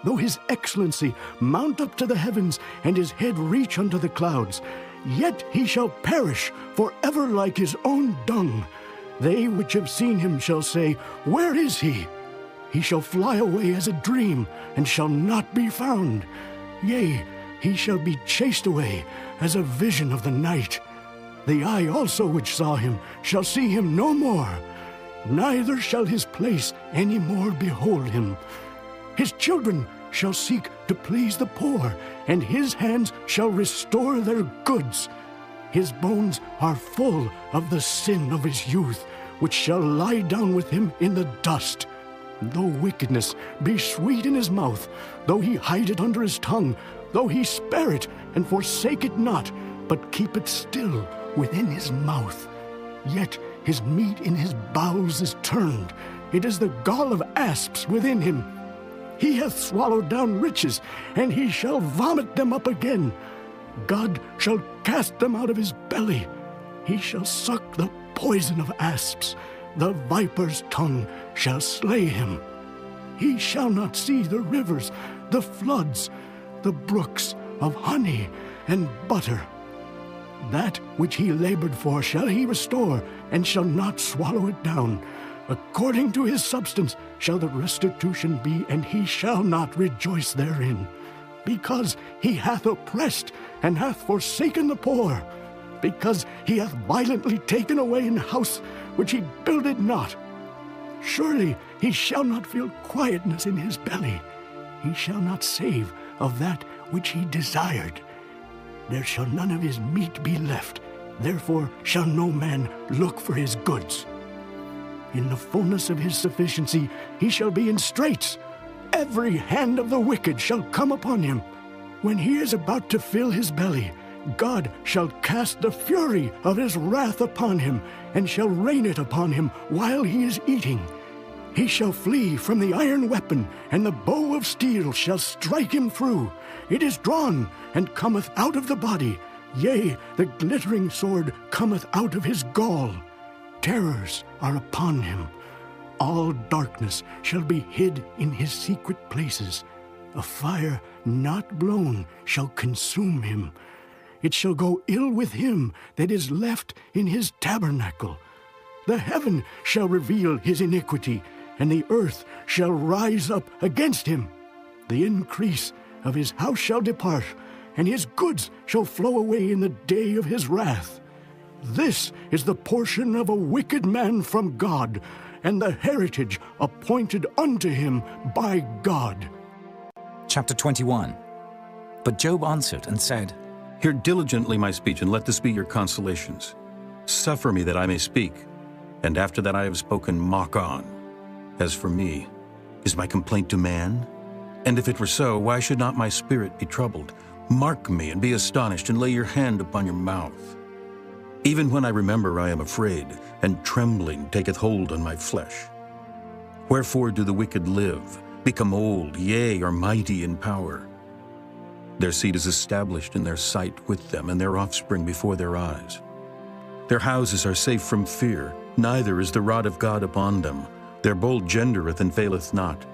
Though his excellency mount up to the heavens, and his head reach unto the clouds, yet he shall perish forever like his own dung. They which have seen him shall say, Where is he? He shall fly away as a dream, and shall not be found. Yea, he shall be chased away as a vision of the night. The eye also which saw him shall see him no more, neither shall his place any more behold him. His children shall seek to please the poor, and his hands shall restore their goods. His bones are full of the sin of his youth, which shall lie down with him in the dust. Though wickedness be sweet in his mouth, though he hide it under his tongue, though he spare it and forsake it not, but keep it still within his mouth, yet his meat in his bowels is turned. It is the gall of asps within him. He hath swallowed down riches, and he shall vomit them up again. God shall cast them out of his belly. He shall suck the poison of asps. The viper's tongue shall slay him. He shall not see the rivers, the floods, the brooks of honey and butter. That which he labored for shall he restore, and shall not swallow it down. According to his substance shall the restitution be, and he shall not rejoice therein. Because he hath oppressed, and hath forsaken the poor. Because he hath violently taken away an house which he builded not. Surely he shall not feel quietness in his belly. He shall not save of that which he desired. There shall none of his meat be left, therefore shall no man look for his goods. In the fullness of his sufficiency he shall be in straits. Every hand of the wicked shall come upon him. When he is about to fill his belly, God shall cast the fury of his wrath upon him, and shall rain it upon him while he is eating. He shall flee from the iron weapon, and the bow of steel shall strike him through. It is drawn, and cometh out of the body. Yea, the glittering sword cometh out of his gall. Terrors are upon him. all darkness shall be hid in his secret places. A fire not blown shall consume him. It shall go ill with him that is left in his tabernacle. The heaven shall reveal his iniquity, and the earth shall rise up against him. The increase of his house shall depart, and his goods shall flow away in the day of his wrath. This is the portion of a wicked man from God, and the heritage appointed unto him by God. Chapter 21. But Job answered and said, Hear diligently my speech, and let this be your consolations. Suffer me that I may speak, and after that I have spoken, mock on. As for me, is my complaint to man? And if it were so, why should not my spirit be troubled? Mark me and be astonished, and lay your hand upon your mouth. Even when I remember, I am afraid, and trembling taketh hold on my flesh. Wherefore do the wicked live, become old, yea, are mighty in power? Their seed is established in their sight with them, and their offspring before their eyes. Their houses are safe from fear, neither is the rod of God upon them. Their bull gendereth and faileth not.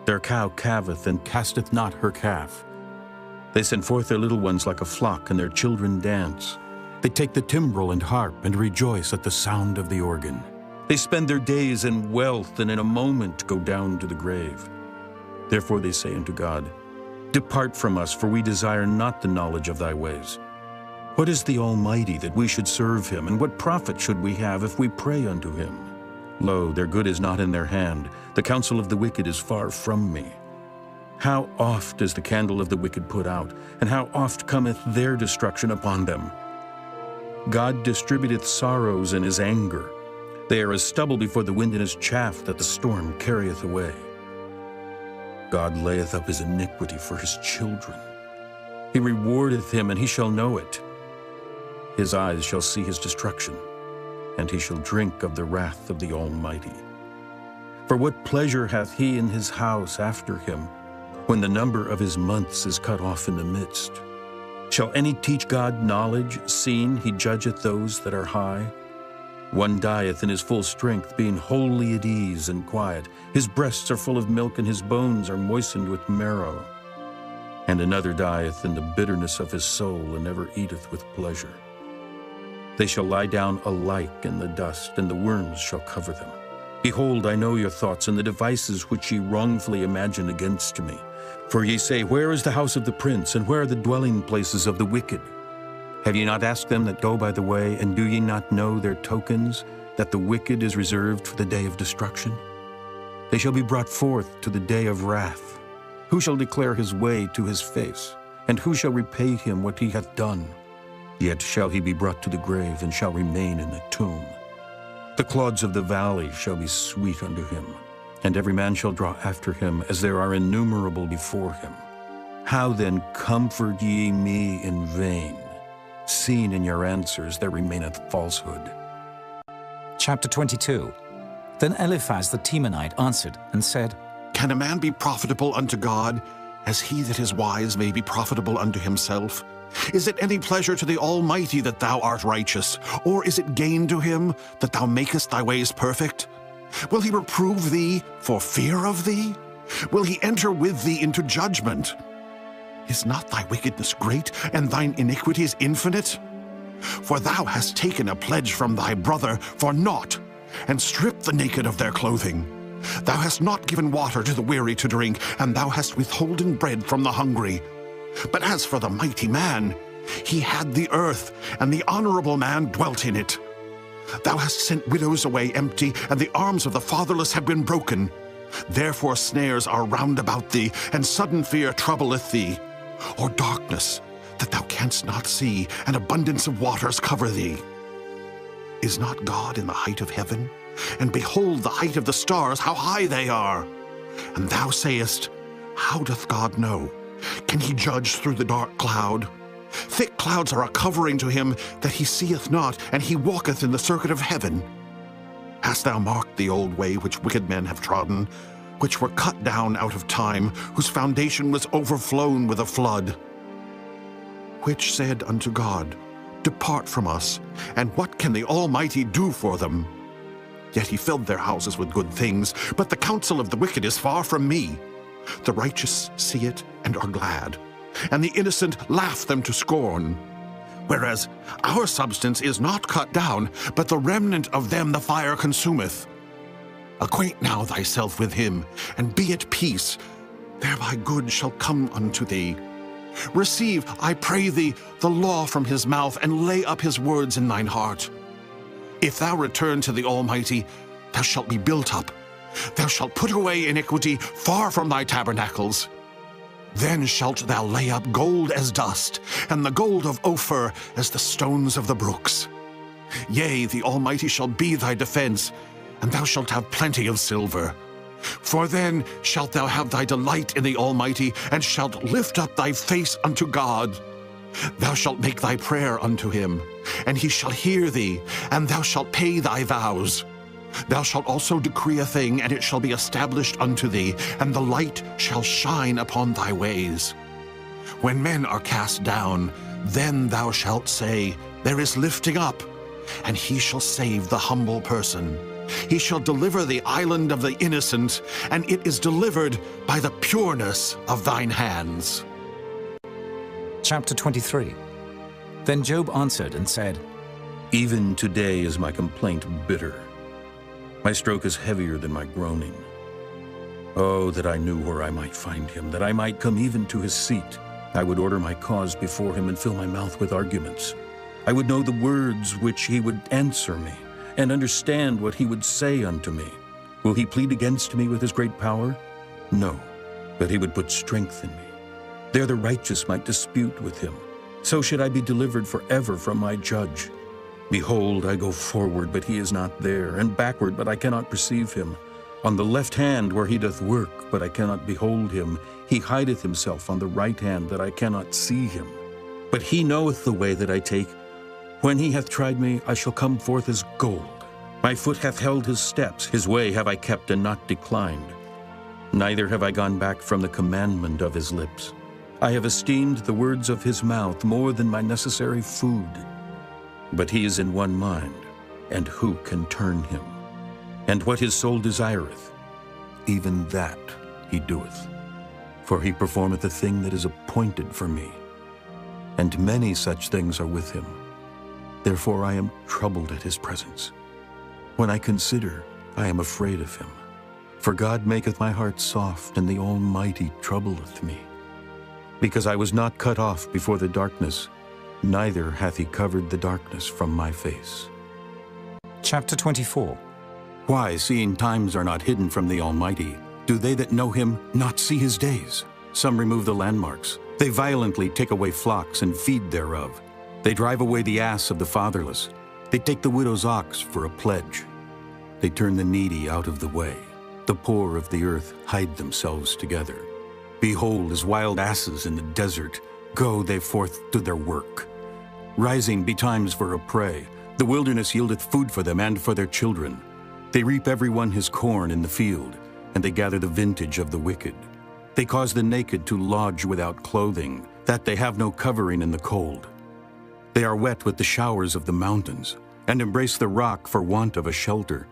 Their cow calveth and casteth not her calf. They send forth their little ones like a flock, and their children dance. They take the timbrel and harp, and rejoice at the sound of the organ. They spend their days in wealth, and in a moment go down to the grave. Therefore they say unto God, Depart from us, for we desire not the knowledge of thy ways. What is the Almighty that we should serve him, and what profit should we have if we pray unto him? Lo, their good is not in their hand, the counsel of the wicked is far from me. How oft is the candle of the wicked put out, and how oft cometh their destruction upon them? God distributeth sorrows in his anger. They are as stubble before the wind, and as chaff that the storm carrieth away. God layeth up his iniquity for his children. He rewardeth him, and he shall know it. His eyes shall see his destruction, and he shall drink of the wrath of the Almighty. For what pleasure hath he in his house after him, when the number of his months is cut off in the midst? Shall any teach God knowledge, seeing he judgeth those that are high? One dieth in his full strength, being wholly at ease and quiet. His breasts are full of milk, and his bones are moistened with marrow. And another dieth in the bitterness of his soul, and never eateth with pleasure. They shall lie down alike in the dust, and the worms shall cover them. Behold, I know your thoughts, and the devices which ye wrongfully imagine against me. For ye say, Where is the house of the prince, and where are the dwelling places of the wicked? Have ye not asked them that go by the way, and do ye not know their tokens, that the wicked is reserved for the day of destruction? They shall be brought forth to the day of wrath. Who shall declare his way to his face? And who shall repay him what he hath done? Yet shall he be brought to the grave, and shall remain in the tomb. The clods of the valley shall be sweet unto him, and every man shall draw after him, as there are innumerable before him. How then comfort ye me in vain? Seeing in your answers there remaineth falsehood. Chapter 22. Then Eliphaz the Temanite answered and said, Can a man be profitable unto God, as he that is wise may be profitable unto himself? Is it any pleasure to the Almighty that thou art righteous? Or is it gain to him that thou makest thy ways perfect? Will he reprove thee for fear of thee? Will he enter with thee into judgment? Is not thy wickedness great, and thine iniquities infinite? For thou hast taken a pledge from thy brother for naught, and stripped the naked of their clothing. Thou hast not given water to the weary to drink, and thou hast withholden bread from the hungry. But as for the mighty man, he had the earth, and the honorable man dwelt in it. Thou hast sent widows away empty, and the arms of the fatherless have been broken. Therefore snares are round about thee, and sudden fear troubleth thee. Or darkness, that thou canst not see, and abundance of waters cover thee. Is not God in the height of heaven? And behold the height of the stars, how high they are! And thou sayest, How doth God know? Can he judge through the dark cloud? Thick clouds are a covering to him that he seeth not, and he walketh in the circuit of heaven. Hast thou marked the old way which wicked men have trodden, which were cut down out of time, whose foundation was overflown with a flood? Which said unto God, Depart from us, and what can the Almighty do for them? Yet he filled their houses with good things, but the counsel of the wicked is far from me. The righteous see it and are glad, and the innocent laugh them to scorn. Whereas our substance is not cut down, but the remnant of them the fire consumeth. Acquaint now thyself with him, and be at peace, thereby good shall come unto thee. Receive, I pray thee, the law from his mouth, and lay up his words in thine heart. If thou return to the Almighty, thou shalt be built up. Thou shalt put away iniquity far from thy tabernacles. Then shalt thou lay up gold as dust, and the gold of Ophir as the stones of the brooks. Yea, the Almighty shall be thy defense, and thou shalt have plenty of silver. For then shalt thou have thy delight in the Almighty, and shalt lift up thy face unto God. Thou shalt make thy prayer unto him, and he shall hear thee, and thou shalt pay thy vows. Thou shalt also decree a thing, and it shall be established unto thee, and the light shall shine upon thy ways. When men are cast down, then thou shalt say, There is lifting up, and he shall save the humble person. He shall deliver the island of the innocent, and it is delivered by the pureness of thine hands. Chapter 23. Then Job answered and said, Even today is my complaint bitter. My stroke is heavier than my groaning. Oh, that I knew where I might find him, that I might come even to his seat. I would order my cause before him and fill my mouth with arguments. I would know the words which he would answer me, and understand what he would say unto me. Will he plead against me with his great power? No, but he would put strength in me. There the righteous might dispute with him. So should I be delivered forever from my judge. Behold, I go forward, but he is not there, and backward, but I cannot perceive him. On the left hand where he doth work, but I cannot behold him. He hideth himself on the right hand, that I cannot see him. But he knoweth the way that I take. When he hath tried me, I shall come forth as gold. My foot hath held his steps, his way have I kept and not declined. Neither have I gone back from the commandment of his lips. I have esteemed the words of his mouth more than my necessary food. But he is in one mind, and who can turn him? And what his soul desireth, even that he doeth. For he performeth a thing that is appointed for me, and many such things are with him. Therefore I am troubled at his presence. When I consider, I am afraid of him. For God maketh my heart soft, and the Almighty troubleth me. Because I was not cut off before the darkness, neither hath he covered the darkness from my face. Chapter 24. Why, seeing times are not hidden from the Almighty, do they that know him not see his days? Some remove the landmarks. They violently take away flocks and feed thereof. They drive away the ass of the fatherless. They take the widow's ox for a pledge. They turn the needy out of the way. The poor of the earth hide themselves together. Behold, as wild asses in the desert, go they forth to their work. Rising betimes for a prey, the wilderness yieldeth food for them and for their children. They reap every one his corn in the field, and they gather the vintage of the wicked. They cause the naked to lodge without clothing, that they have no covering in the cold. They are wet with the showers of the mountains, and embrace the rock for want of a shelter.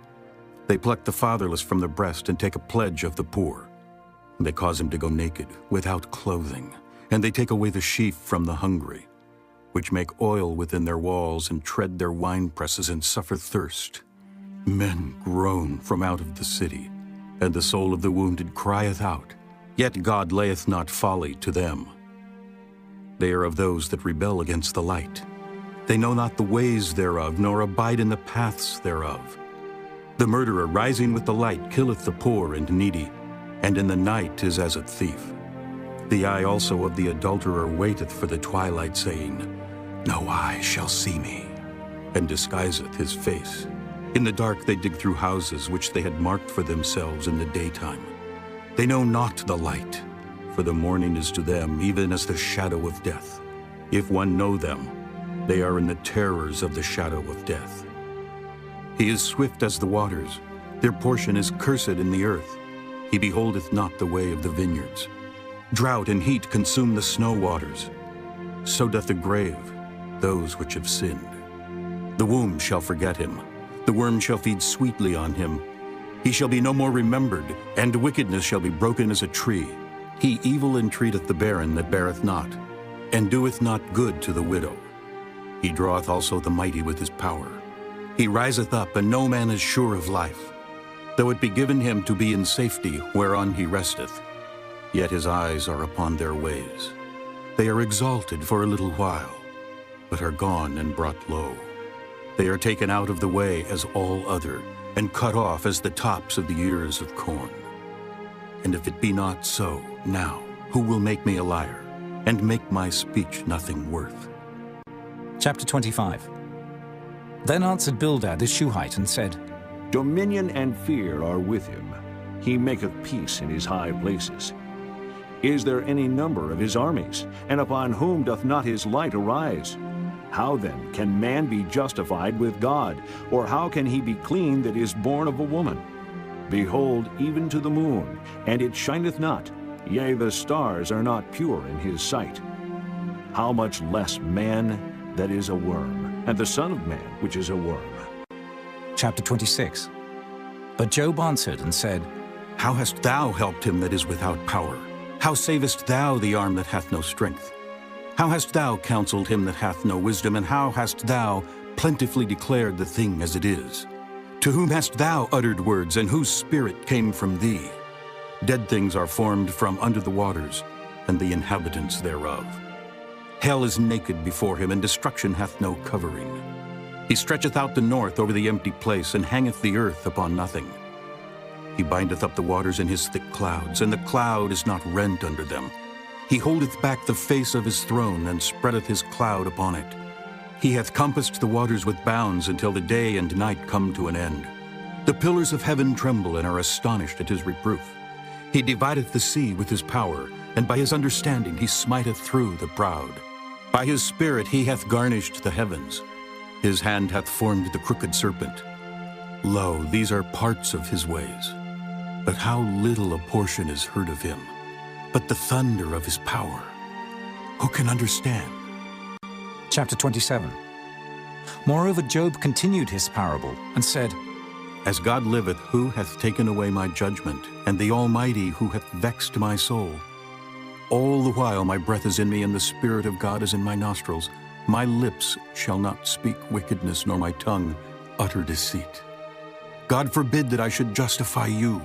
They pluck the fatherless from the breast and take a pledge of the poor. They cause him to go naked, without clothing, and they take away the sheaf from the hungry, which make oil within their walls and tread their winepresses and suffer thirst. Men groan from out of the city, and the soul of the wounded crieth out, yet God layeth not folly to them. They are of those that rebel against the light. They know not the ways thereof, nor abide in the paths thereof. The murderer rising with the light killeth the poor and needy, and in the night is as a thief. The eye also of the adulterer waiteth for the twilight, saying, No eye shall see me, and disguiseth his face. In the dark they dig through houses which they had marked for themselves in the daytime. They know not the light, for the morning is to them even as the shadow of death. If one know them, they are in the terrors of the shadow of death. He is swift as the waters, their portion is cursed in the earth. He beholdeth not the way of the vineyards. Drought and heat consume the snow waters. So doth the grave those which have sinned. The womb shall forget him. The The worm shall feed sweetly on him. He shall be no more remembered, and wickedness shall be broken as a tree. He evil entreateth the barren that beareth not, and doeth not good to the widow. He draweth also the mighty with his power. He riseth up, and no man is sure of life. Though it be given him to be in safety, whereon he resteth, yet his eyes are upon their ways. They are exalted for a little while, but are gone and brought low. They are taken out of the way as all other, and cut off as the tops of the ears of corn. And if it be not so, now, who will make me a liar, and make my speech nothing worth? Chapter 25. Then answered Bildad the Shuhite and said, Dominion and fear are with him. He maketh peace in his high places. Is there any number of his armies? And upon whom doth not his light arise? How then can man be justified with God? Or how can he be clean that is born of a woman? Behold, even to the moon, and it shineth not, yea, the stars are not pure in his sight. How much less man that is a worm, and the Son of Man which is a worm? Chapter 26. But Job answered and said, How hast thou helped him that is without power? How savest thou the arm that hath no strength? How hast thou counseled him that hath no wisdom, and how hast thou plentifully declared the thing as it is? To whom hast thou uttered words, and whose spirit came from thee? Dead things are formed from under the waters, and the inhabitants thereof. Hell is naked before him, and destruction hath no covering. He stretcheth out the north over the empty place, and hangeth the earth upon nothing. He bindeth up the waters in his thick clouds, and the cloud is not rent under them. He holdeth back the face of his throne, and spreadeth his cloud upon it. He hath compassed the waters with bounds until the day and night come to an end. The pillars of heaven tremble and are astonished at his reproof. He divideth the sea with his power, and by his understanding he smiteth through the proud. By his spirit he hath garnished the heavens. His hand hath formed the crooked serpent. Lo, these are parts of his ways. But how little a portion is heard of him. But the thunder of his power, who can understand? Chapter 27. Moreover, Job continued his parable and said, As God liveth, who hath taken away my judgment, and the Almighty, who hath vexed my soul? All the while my breath is in me, and the Spirit of God is in my nostrils. My lips shall not speak wickedness, nor my tongue utter deceit. God forbid that I should justify you.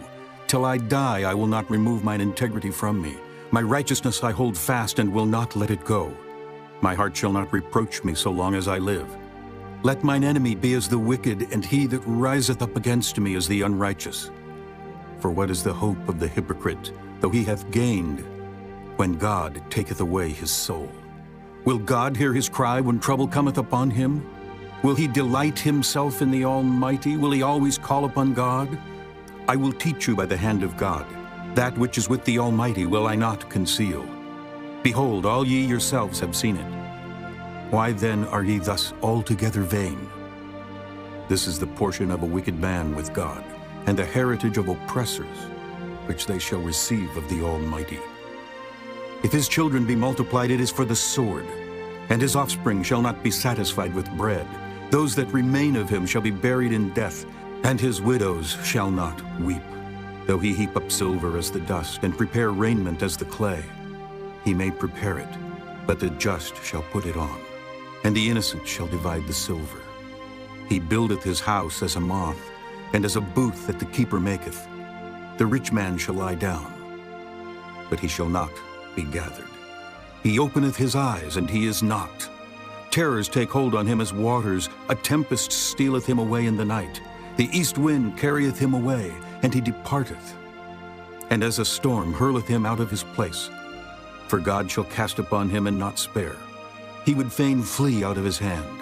Till I die, I will not remove mine integrity from me. My righteousness I hold fast, and will not let it go. My heart shall not reproach me so long as I live. Let mine enemy be as the wicked, and he that riseth up against me as the unrighteous. For what is the hope of the hypocrite, though he hath gained, when God taketh away his soul? Will God hear his cry when trouble cometh upon him? Will he delight himself in the Almighty? Will he always call upon God? I will teach you by the hand of God. That which is with the Almighty will I not conceal. Behold, all ye yourselves have seen it. Why then are ye thus altogether vain? This is the portion of a wicked man with God, and the heritage of oppressors, which they shall receive of the Almighty. If his children be multiplied, it is for the sword, and his offspring shall not be satisfied with bread. Those that remain of him shall be buried in death, and his widows shall not weep. Though he heap up silver as the dust, and prepare raiment as the clay, he may prepare it, but the just shall put it on, and the innocent shall divide the silver. He buildeth his house as a moth, and as a booth that the keeper maketh. The rich man shall lie down, but he shall not be gathered. He openeth his eyes, and he is not. Terrors take hold on him as waters. A tempest stealeth him away in the night. The east wind carrieth him away, and he departeth. And as a storm hurleth him out of his place. For God shall cast upon him and not spare. He would fain flee out of his hand.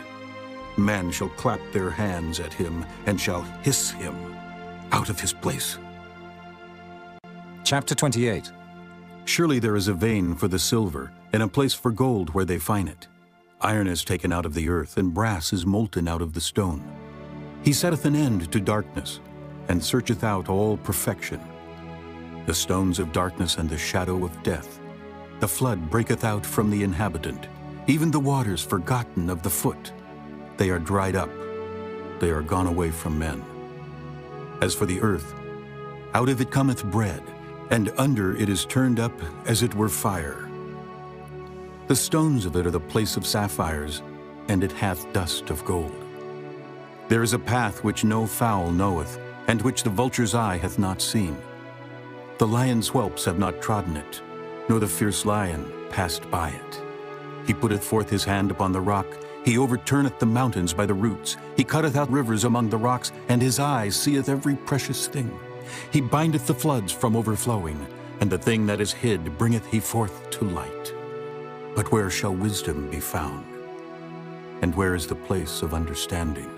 Man shall clap their hands at him, and shall hiss him out of his place. Chapter 28. Surely there is a vein for the silver, and a place for gold where they find it. Iron is taken out of the earth, and brass is molten out of the stone. He setteth an end to darkness, and searcheth out all perfection. The stones of darkness and the shadow of death. The flood breaketh out from the inhabitant, even the waters forgotten of the foot. They are dried up. they are gone away from men. As for the earth, out of it cometh bread, and under it is turned up as it were fire. The stones of it are the place of sapphires, and it hath dust of gold. There is a path which no fowl knoweth, and which the vulture's eye hath not seen. The lion's whelps have not trodden it, nor the fierce lion passed by it. He putteth forth his hand upon the rock, he overturneth the mountains by the roots. He cutteth out rivers among the rocks, and his eye seeth every precious thing. He bindeth the floods from overflowing, and the thing that is hid bringeth he forth to light. But where shall wisdom be found? And where is the place of understanding?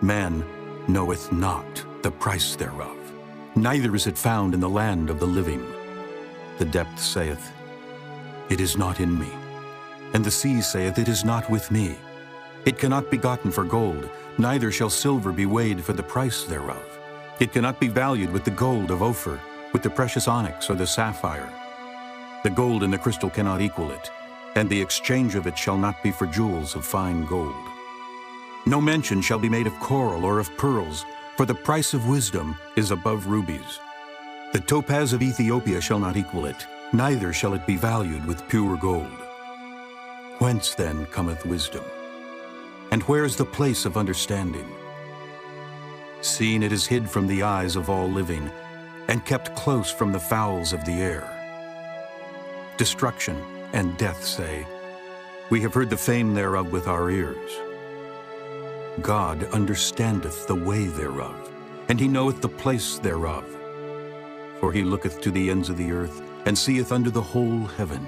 Man knoweth not the price thereof, neither is it found in the land of the living. The depth saith, It is not in me. And the sea saith, It is not with me. It cannot be gotten for gold, neither shall silver be weighed for the price thereof. It cannot be valued with the gold of Ophir, with the precious onyx or the sapphire. The gold and the crystal cannot equal it, and the exchange of it shall not be for jewels of fine gold. No mention shall be made of coral or of pearls, for the price of wisdom is above rubies. The topaz of Ethiopia shall not equal it, neither shall it be valued with pure gold. Whence then cometh wisdom? And where is the place of understanding? Seeing it is hid from the eyes of all living, and kept close from the fowls of the air. Destruction and death say, We have heard the fame thereof with our ears. God understandeth the way thereof, and he knoweth the place thereof. For he looketh to the ends of the earth, and seeth under the whole heaven,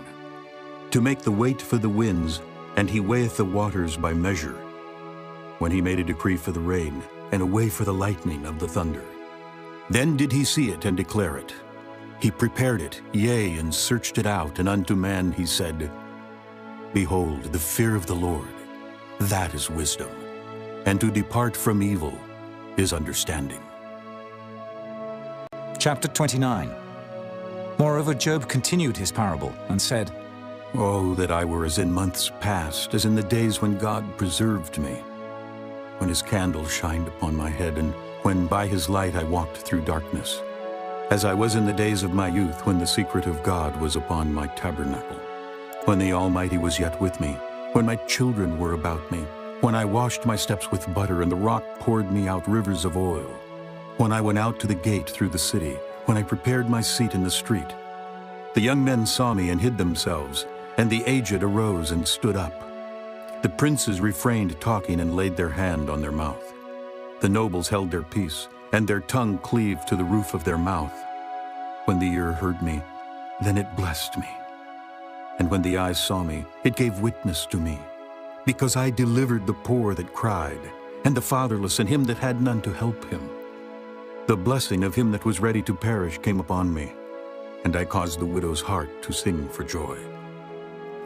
to make the weight for the winds, and he weigheth the waters by measure. When he made a decree for the rain, and a way for the lightning of the thunder. Then did he see it and declare it. He prepared it, yea, and searched it out, and unto man he said, Behold, the fear of the Lord, that is wisdom, and to depart from evil is understanding. Chapter 29. Moreover, Job continued his parable and said, Oh, that I were as in months past, as in the days when God preserved me, when his candle shined upon my head, and when by his light I walked through darkness, as I was in the days of my youth, when the secret of God was upon my tabernacle, when the Almighty was yet with me, when my children were about me, when I washed my steps with butter, and the rock poured me out rivers of oil, when I went out to the gate through the city, when I prepared my seat in the street. The young men saw me and hid themselves, and the aged arose and stood up. The princes refrained talking and laid their hand on their mouth. The nobles held their peace, and their tongue cleaved to the roof of their mouth. When the ear heard me, then it blessed me. And when the eyes saw me, it gave witness to me. Because I delivered the poor that cried, and the fatherless, and him that had none to help him. The blessing of him that was ready to perish came upon me, and I caused the widow's heart to sing for joy.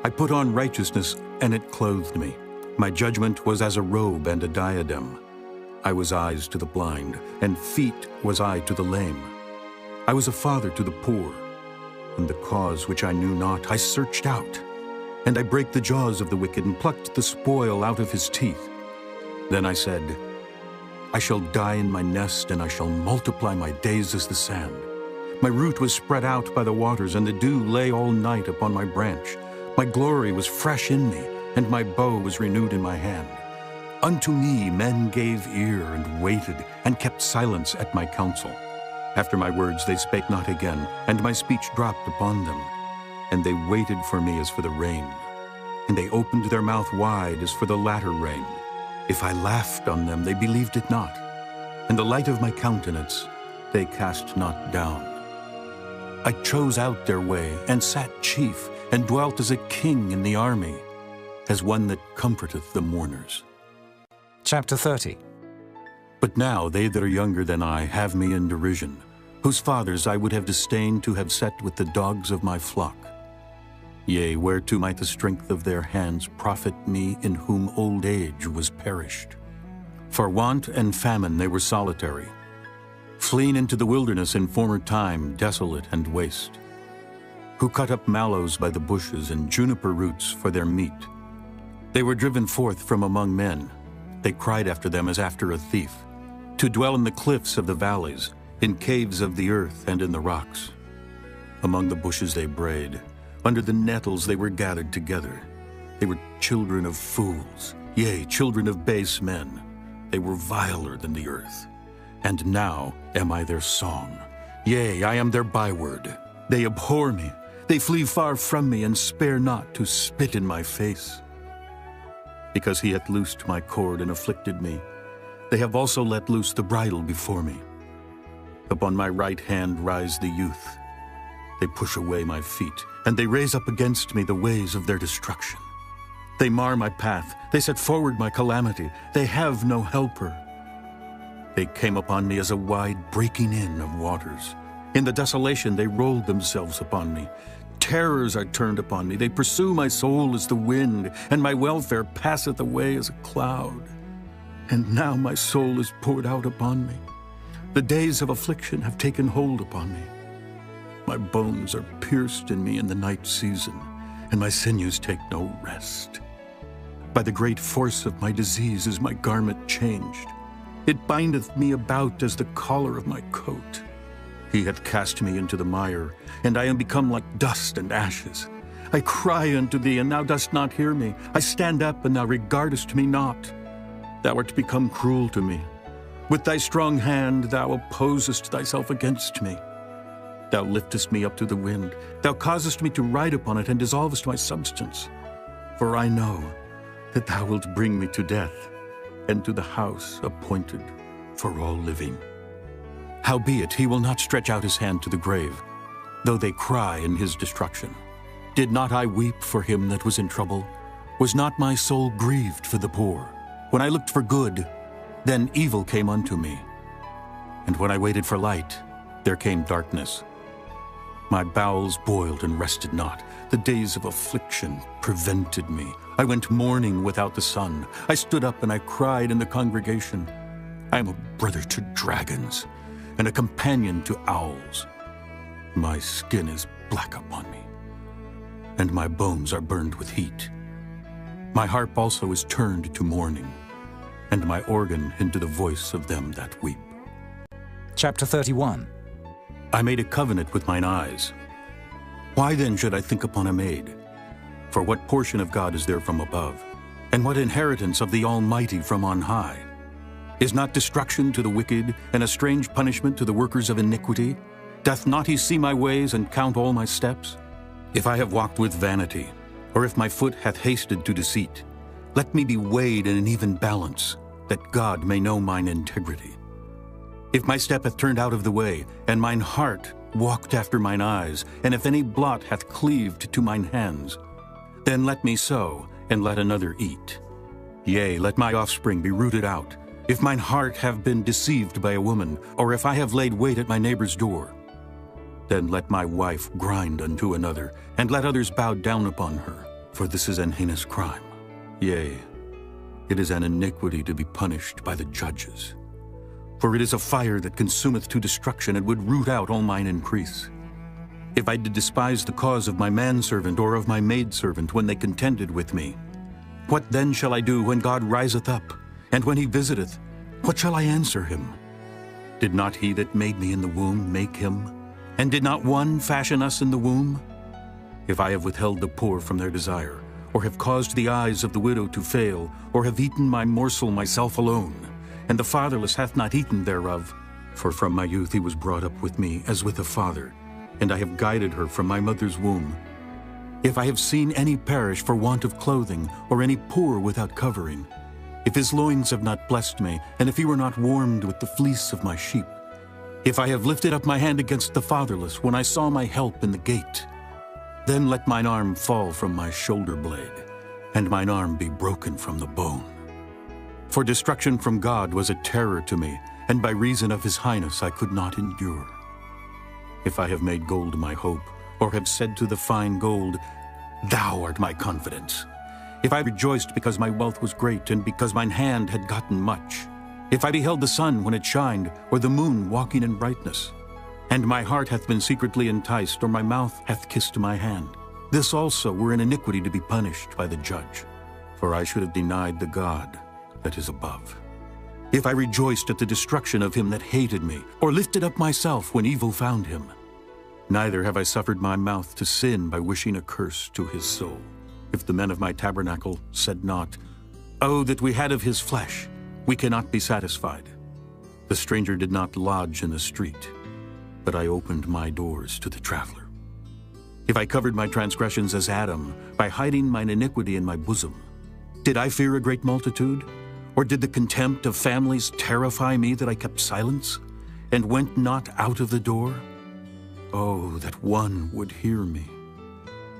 I put on righteousness, and it clothed me. My judgment was as a robe and a diadem. I was eyes to the blind, and feet was I to the lame. I was a father to the poor, and the cause which I knew not I searched out. And I brake the jaws of the wicked, and plucked the spoil out of his teeth. Then I said, I shall die in my nest, and I shall multiply my days as the sand. My root was spread out by the waters, and the dew lay all night upon my branch. My glory was fresh in me, and my bow was renewed in my hand. Unto me men gave ear, and waited, and kept silence at my counsel. After my words they spake not again, and my speech dropped upon them. And they waited for me as for the rain, and they opened their mouth wide as for the latter rain. If I laughed on them, they believed it not, and the light of my countenance they cast not down. I chose out their way, and sat chief, and dwelt as a king in the army, as one that comforteth the mourners. Chapter 30. But now they that are younger than I have me in derision, whose fathers I would have disdained to have set with the dogs of my flock. Yea, whereto might the strength of their hands profit me, in whom old age was perished? For want and famine they were solitary, fleeing into the wilderness in former time, desolate and waste, who cut up mallows by the bushes and juniper roots for their meat. They were driven forth from among men, They cried after them as after a thief, to dwell in the cliffs of the valleys, in caves of the earth and in the rocks. Among the bushes they brayed, under the nettles they were gathered together. They were children of fools, yea, children of base men. They were viler than the earth. And now am I their song. Yea, I am their byword. They abhor me. They flee far from me, and spare not to spit in my face. Because he hath loosed my cord and afflicted me, they have also let loose the bridle before me. Upon my right hand rise the youth. They push away my feet, and they raise up against me the ways of their destruction. They mar my path. They set forward my calamity. They have no helper. They came upon me as a wide breaking in of waters. In the desolation they rolled themselves upon me. Terrors are turned upon me. They pursue my soul as the wind, and my welfare passeth away as a cloud. And now my soul is poured out upon me. The days of affliction have taken hold upon me. My bones are pierced in me in the night season, and my sinews take no rest. By the great force of my disease is my garment changed. It bindeth me about as the collar of my coat. He hath cast me into the mire, and I am become like dust and ashes. I cry unto thee, and thou dost not hear me. I stand up, and thou regardest me not. Thou art become cruel to me. With thy strong hand thou opposest thyself against me. Thou liftest me up to the wind. Thou causest me to ride upon it, and dissolvest my substance. For I know that thou wilt bring me to death, and to the house appointed for all living. Howbeit he will not stretch out his hand to the grave, though they cry in his destruction. Did not I weep for him that was in trouble? Was not my soul grieved for the poor? When I looked for good, then evil came unto me. And when I waited for light, there came darkness. My bowels boiled and rested not. The days of affliction prevented me. I went mourning without the sun. I stood up and I cried in the congregation. I am a brother to dragons, and a companion to owls. My skin is black upon me, and my bones are burned with heat. My harp also is turned to mourning, and my organ into the voice of them that weep. Chapter 31. I made a covenant with mine eyes. Why then should I think upon a maid? For what portion of God is there from above? And what inheritance of the Almighty from on high? Is not destruction to the wicked, and a strange punishment to the workers of iniquity? Doth not he see my ways, and count all my steps? If I have walked with vanity, or if my foot hath hasted to deceit, let me be weighed in an even balance, that God may know mine integrity. If my step hath turned out of the way, and mine heart walked after mine eyes, and if any blot hath cleaved to mine hands, then let me sow, and let another eat. Yea, let my offspring be rooted out. If mine heart have been deceived by a woman, or if I have laid wait at my neighbor's door, then let my wife grind unto another, and let others bow down upon her. For this is an heinous crime. Yea, it is an iniquity to be punished by the judges. For it is a fire that consumeth to destruction, and would root out all mine increase. If I did despise the cause of my manservant or of my maidservant when they contended with me, what then shall I do when God riseth up? And when he visiteth, what shall I answer him? Did not he that made me in the womb make him? And did not one fashion us in the womb? If I have withheld the poor from their desire, or have caused the eyes of the widow to fail, or have eaten my morsel myself alone, and the fatherless hath not eaten thereof, for from my youth he was brought up with me as with a father, and I have guided her from my mother's womb. If I have seen any perish for want of clothing, or any poor without covering, if his loins have not blessed me, and if he were not warmed with the fleece of my sheep, if I have lifted up my hand against the fatherless when I saw my help in the gate, then let mine arm fall from my shoulder blade, and mine arm be broken from the bone. For destruction from God was a terror to me, and by reason of his highness I could not endure. If I have made gold my hope, or have said to the fine gold, Thou art my confidence. If I rejoiced because my wealth was great, and because mine hand had gotten much, if I beheld the sun when it shined, or the moon walking in brightness, and my heart hath been secretly enticed, or my mouth hath kissed my hand, this also were an iniquity to be punished by the judge. For I should have denied the God, that is above. If I rejoiced at the destruction of him that hated me, or lifted up myself when evil found him, neither have I suffered my mouth to sin by wishing a curse to his soul. If the men of my tabernacle said not, "Oh, that we had of his flesh," we cannot be satisfied. The stranger did not lodge in the street, but I opened my doors to the traveler. If I covered my transgressions as Adam, by hiding mine iniquity in my bosom, did I fear a great multitude? Or did the contempt of families terrify me that I kept silence, and went not out of the door? Oh, that one would hear me.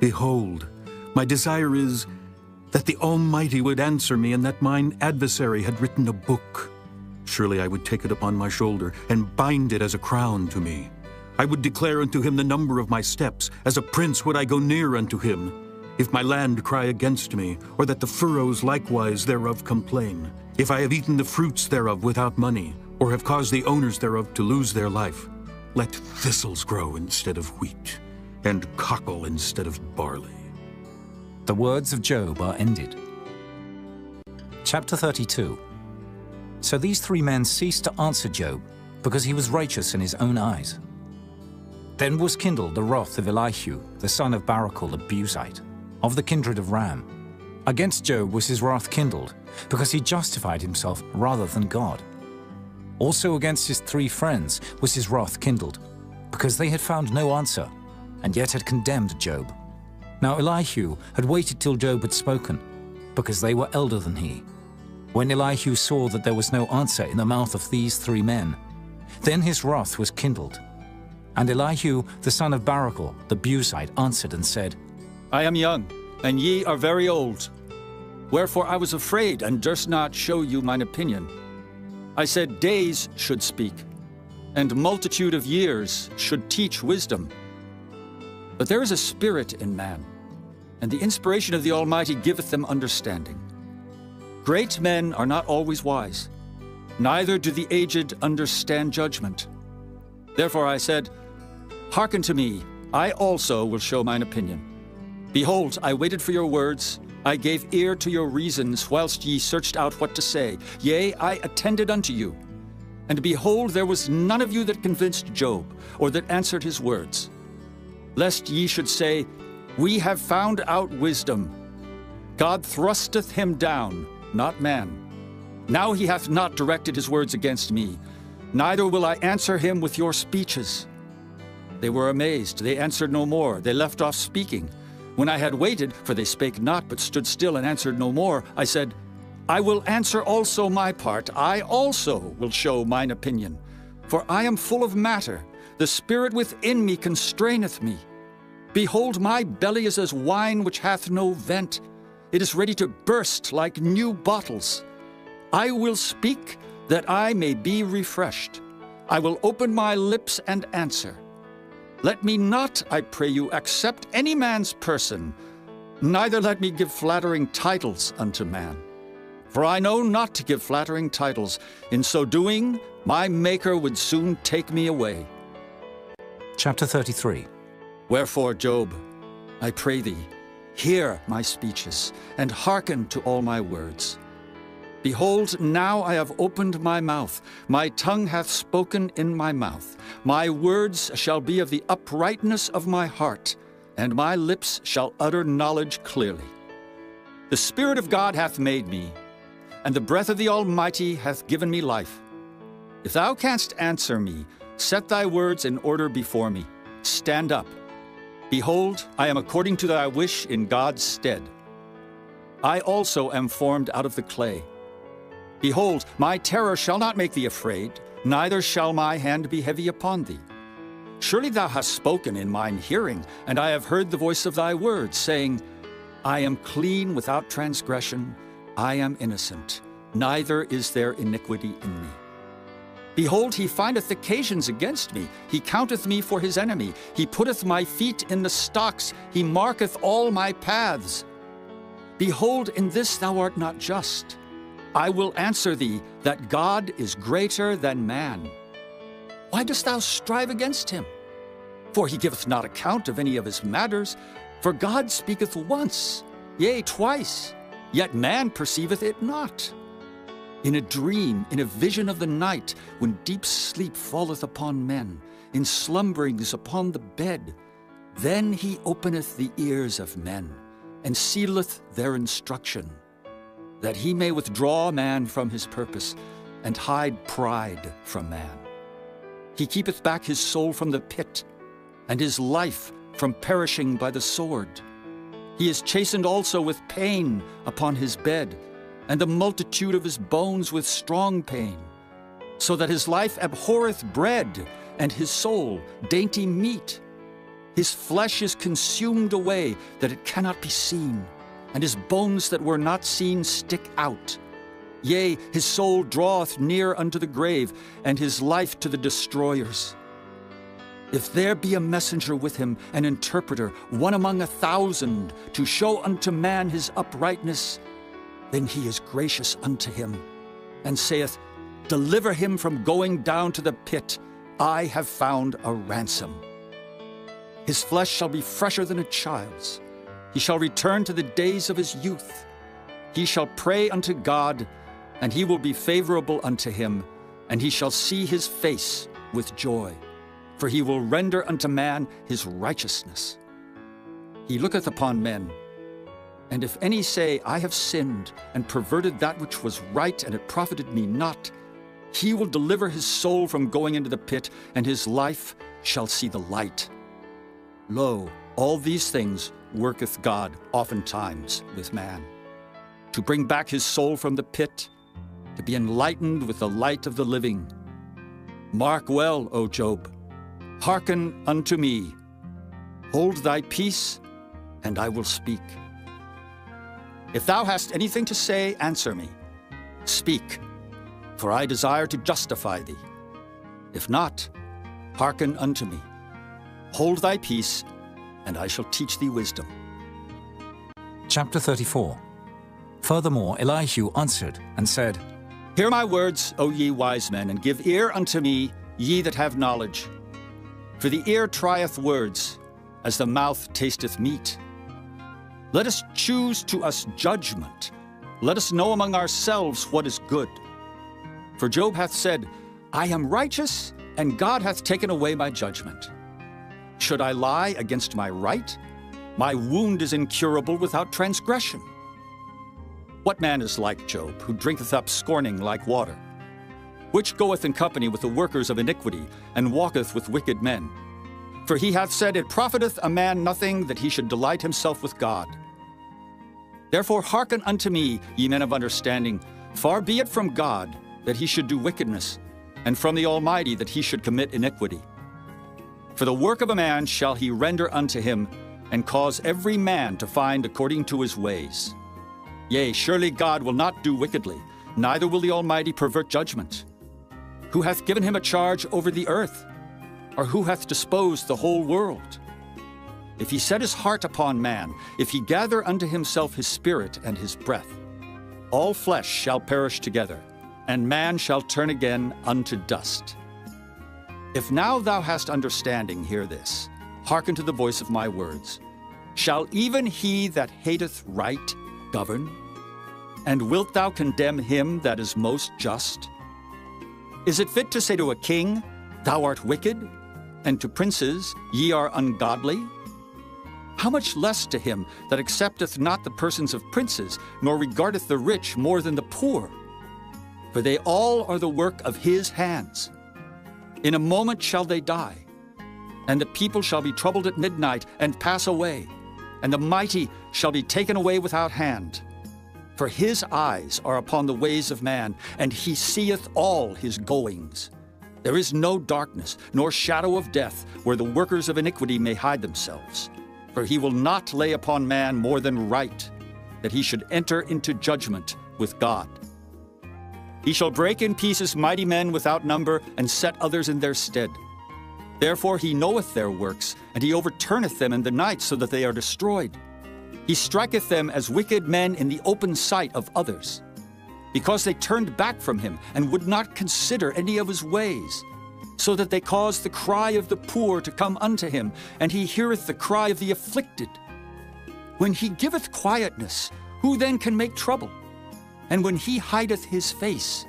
Behold, my desire is that the Almighty would answer me, and that mine adversary had written a book. Surely I would take it upon my shoulder, and bind it as a crown to me. I would declare unto him the number of my steps. As a prince would I go near unto him. If my land cry against me, or that the furrows likewise thereof complain, if I have eaten the fruits thereof without money, or have caused the owners thereof to lose their life, let thistles grow instead of wheat, and cockle instead of barley. The words of Job are ended. Chapter 32. So these three men ceased to answer Job, because he was righteous in his own eyes. Then was kindled the wrath of Elihu, the son of Barachel the Buzite, of the kindred of Ram. Against Job was his wrath kindled, because he justified himself rather than God. Also against his three friends was his wrath kindled, because they had found no answer, and yet had condemned Job. Now Elihu had waited till Job had spoken, because they were elder than he. When Elihu saw that there was no answer in the mouth of these three men, then his wrath was kindled. And Elihu the son of Barachel the Buzite answered and said, I am young, and ye are very old. Wherefore I was afraid, and durst not show you mine opinion. I said, days should speak, and multitude of years should teach wisdom. But there is a spirit in man, and the inspiration of the Almighty giveth them understanding. Great men are not always wise, neither do the aged understand judgment. Therefore I said, hearken to me, I also will show mine opinion. Behold, I waited for your words, I gave ear to your reasons, whilst ye searched out what to say. Yea, I attended unto you. And behold, there was none of you that convinced Job, or that answered his words. Lest ye should say, we have found out wisdom. God thrusteth him down, not man. Now he hath not directed his words against me, neither will I answer him with your speeches. They were amazed, they answered no more, they left off speaking. When I had waited, for they spake not, but stood still and answered no more, I said, I will answer also my part, I also will show mine opinion. For I am full of matter, the spirit within me constraineth me. Behold, my belly is as wine which hath no vent. It is ready to burst like new bottles. I will speak, that I may be refreshed. I will open my lips and answer. Let me not, I pray you, accept any man's person, neither let me give flattering titles unto man. For I know not to give flattering titles. In so doing, my Maker would soon take me away. Chapter 33. Wherefore, Job, I pray thee, hear my speeches, and hearken to all my words. Behold, now I have opened my mouth, my tongue hath spoken in my mouth. My words shall be of the uprightness of my heart, and my lips shall utter knowledge clearly. The Spirit of God hath made me, and the breath of the Almighty hath given me life. If thou canst answer me, set thy words in order before me. Stand up. Behold, I am according to thy wish in God's stead. I also am formed out of the clay. Behold, my terror shall not make thee afraid, neither shall my hand be heavy upon thee. Surely thou hast spoken in mine hearing, and I have heard the voice of thy words, saying, I am clean without transgression, I am innocent, neither is there iniquity in me. Behold, he findeth occasions against me, he counteth me for his enemy, he putteth my feet in the stocks, he marketh all my paths. Behold, in this thou art not just. I will answer thee that God is greater than man. Why dost thou strive against him? For he giveth not account of any of his matters. For God speaketh once, yea, twice, yet man perceiveth it not. In a dream, in a vision of the night, when deep sleep falleth upon men, in slumberings upon the bed, then he openeth the ears of men, and sealeth their instruction, that he may withdraw man from his purpose, and hide pride from man. He keepeth back his soul from the pit, and his life from perishing by the sword. He is chastened also with pain upon his bed, and the multitude of his bones with strong pain, so that his life abhorreth bread, and his soul dainty meat. His flesh is consumed away, that it cannot be seen, and his bones that were not seen stick out. Yea, his soul draweth near unto the grave, and his life to the destroyers. If there be a messenger with him, an interpreter, one among 1,000, to show unto man his uprightness, then he is gracious unto him, and saith, Deliver him from going down to the pit. I have found a ransom. His flesh shall be fresher than a child's. He shall return to the days of his youth. He shall pray unto God, and he will be favorable unto him, and he shall see his face with joy. For he will render unto man his righteousness. He looketh upon men, and if any say, I have sinned, and perverted that which was right, and it profited me not, he will deliver his soul from going into the pit, and his life shall see the light. Lo, all these things worketh God oftentimes with man, to bring back his soul from the pit, to be enlightened with the light of the living. Mark well, O Job, hearken unto me. Hold thy peace, and I will speak. If thou hast anything to say, answer me. Speak, for I desire to justify thee. If not, hearken unto me. Hold thy peace, and I shall teach thee wisdom. Chapter 34. Furthermore, Elihu answered and said, Hear my words, O ye wise men, and give ear unto me, ye that have knowledge. For the ear trieth words, as the mouth tasteth meat. Let us choose to us judgment. Let us know among ourselves what is good. For Job hath said, I am righteous, and God hath taken away my judgment. Should I lie against my right? My wound is incurable without transgression. What man is like Job, who drinketh up scorning like water? Which goeth in company with the workers of iniquity, and walketh with wicked men? For he hath said, It profiteth a man nothing that he should delight himself with God. Therefore hearken unto me, ye men of understanding. Far be it from God that he should do wickedness, and from the Almighty that he should commit iniquity. For the work of a man shall he render unto him, and cause every man to find according to his ways. Yea, surely God will not do wickedly, neither will the Almighty pervert judgment. Who hath given him a charge over the earth? Or who hath disposed the whole world? If he set his heart upon man, if he gather unto himself his spirit and his breath, all flesh shall perish together, and man shall turn again unto dust. If now thou hast understanding, hear this. Hearken to the voice of my words. Shall even he that hateth right govern? And wilt thou condemn him that is most just? Is it fit to say to a king, Thou art wicked, and to princes, Ye are ungodly? How much less to him that accepteth not the persons of princes, nor regardeth the rich more than the poor? For they all are the work of his hands. In a moment shall they die, and the people shall be troubled at midnight, and pass away, and the mighty shall be taken away without hand. For his eyes are upon the ways of man, and he seeth all his goings. There is no darkness, nor shadow of death, where the workers of iniquity may hide themselves. For he will not lay upon man more than right, that he should enter into judgment with God. He shall break in pieces mighty men without number, and set others in their stead. Therefore he knoweth their works, and he overturneth them in the night, so that they are destroyed. He striketh them as wicked men in the open sight of others, because they turned back from him, and would not consider any of his ways, so that they caused the cry of the poor to come unto him, and he heareth the cry of the afflicted. When he giveth quietness, who then can make trouble? And when he hideth his face,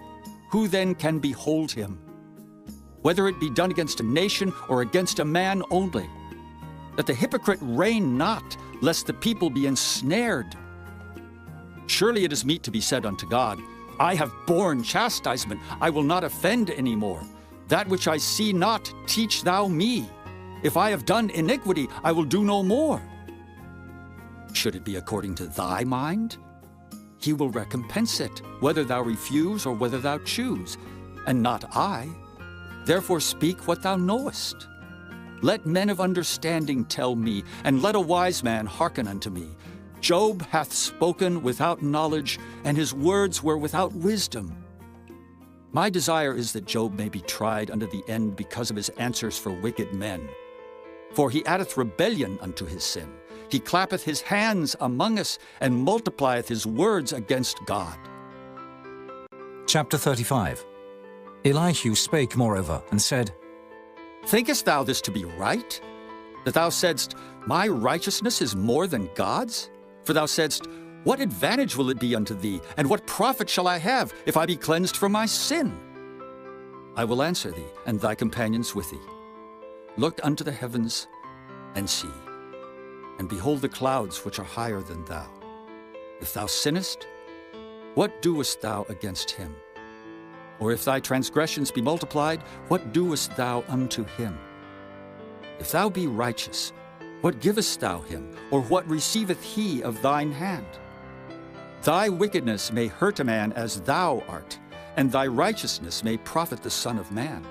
who then can behold him? Whether it be done against a nation or against a man only, that the hypocrite reign not, lest the people be ensnared. Surely it is meet to be said unto God, I have borne chastisement, I will not offend any more. That which I see not, teach thou me. If I have done iniquity, I will do no more. Should it be according to thy mind? He will recompense it, whether thou refuse or whether thou choose, and not I. Therefore speak what thou knowest. Let men of understanding tell me, and let a wise man hearken unto me. Job hath spoken without knowledge, and his words were without wisdom. My desire is that Job may be tried unto the end because of his answers for wicked men. For he addeth rebellion unto his sin. He clappeth his hands among us, and multiplieth his words against God. Chapter 35. Elihu spake moreover, and said, Thinkest thou this to be right? That thou saidst, My righteousness is more than God's? For thou saidst, What advantage will it be unto thee, and what profit shall I have, if I be cleansed from my sin? I will answer thee, and thy companions with thee. Look unto the heavens, and see, and behold the clouds which are higher than thou. If thou sinnest, what doest thou against him? Or if thy transgressions be multiplied, what doest thou unto him? If thou be righteous, what givest thou him, or what receiveth he of thine hand? Thy wickedness may hurt a man as thou art, and thy righteousness may profit the Son of Man.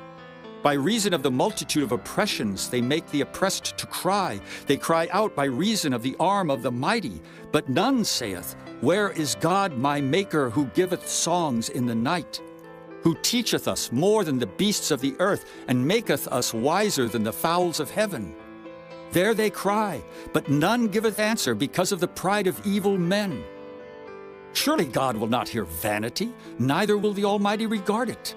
By reason of the multitude of oppressions they make the oppressed to cry. They cry out by reason of the arm of the mighty. But none saith, Where is God my Maker, who giveth songs in the night? Who teacheth us more than the beasts of the earth, and maketh us wiser than the fowls of heaven? There they cry, but none giveth answer because of the pride of evil men. Surely God will not hear vanity, neither will the Almighty regard it.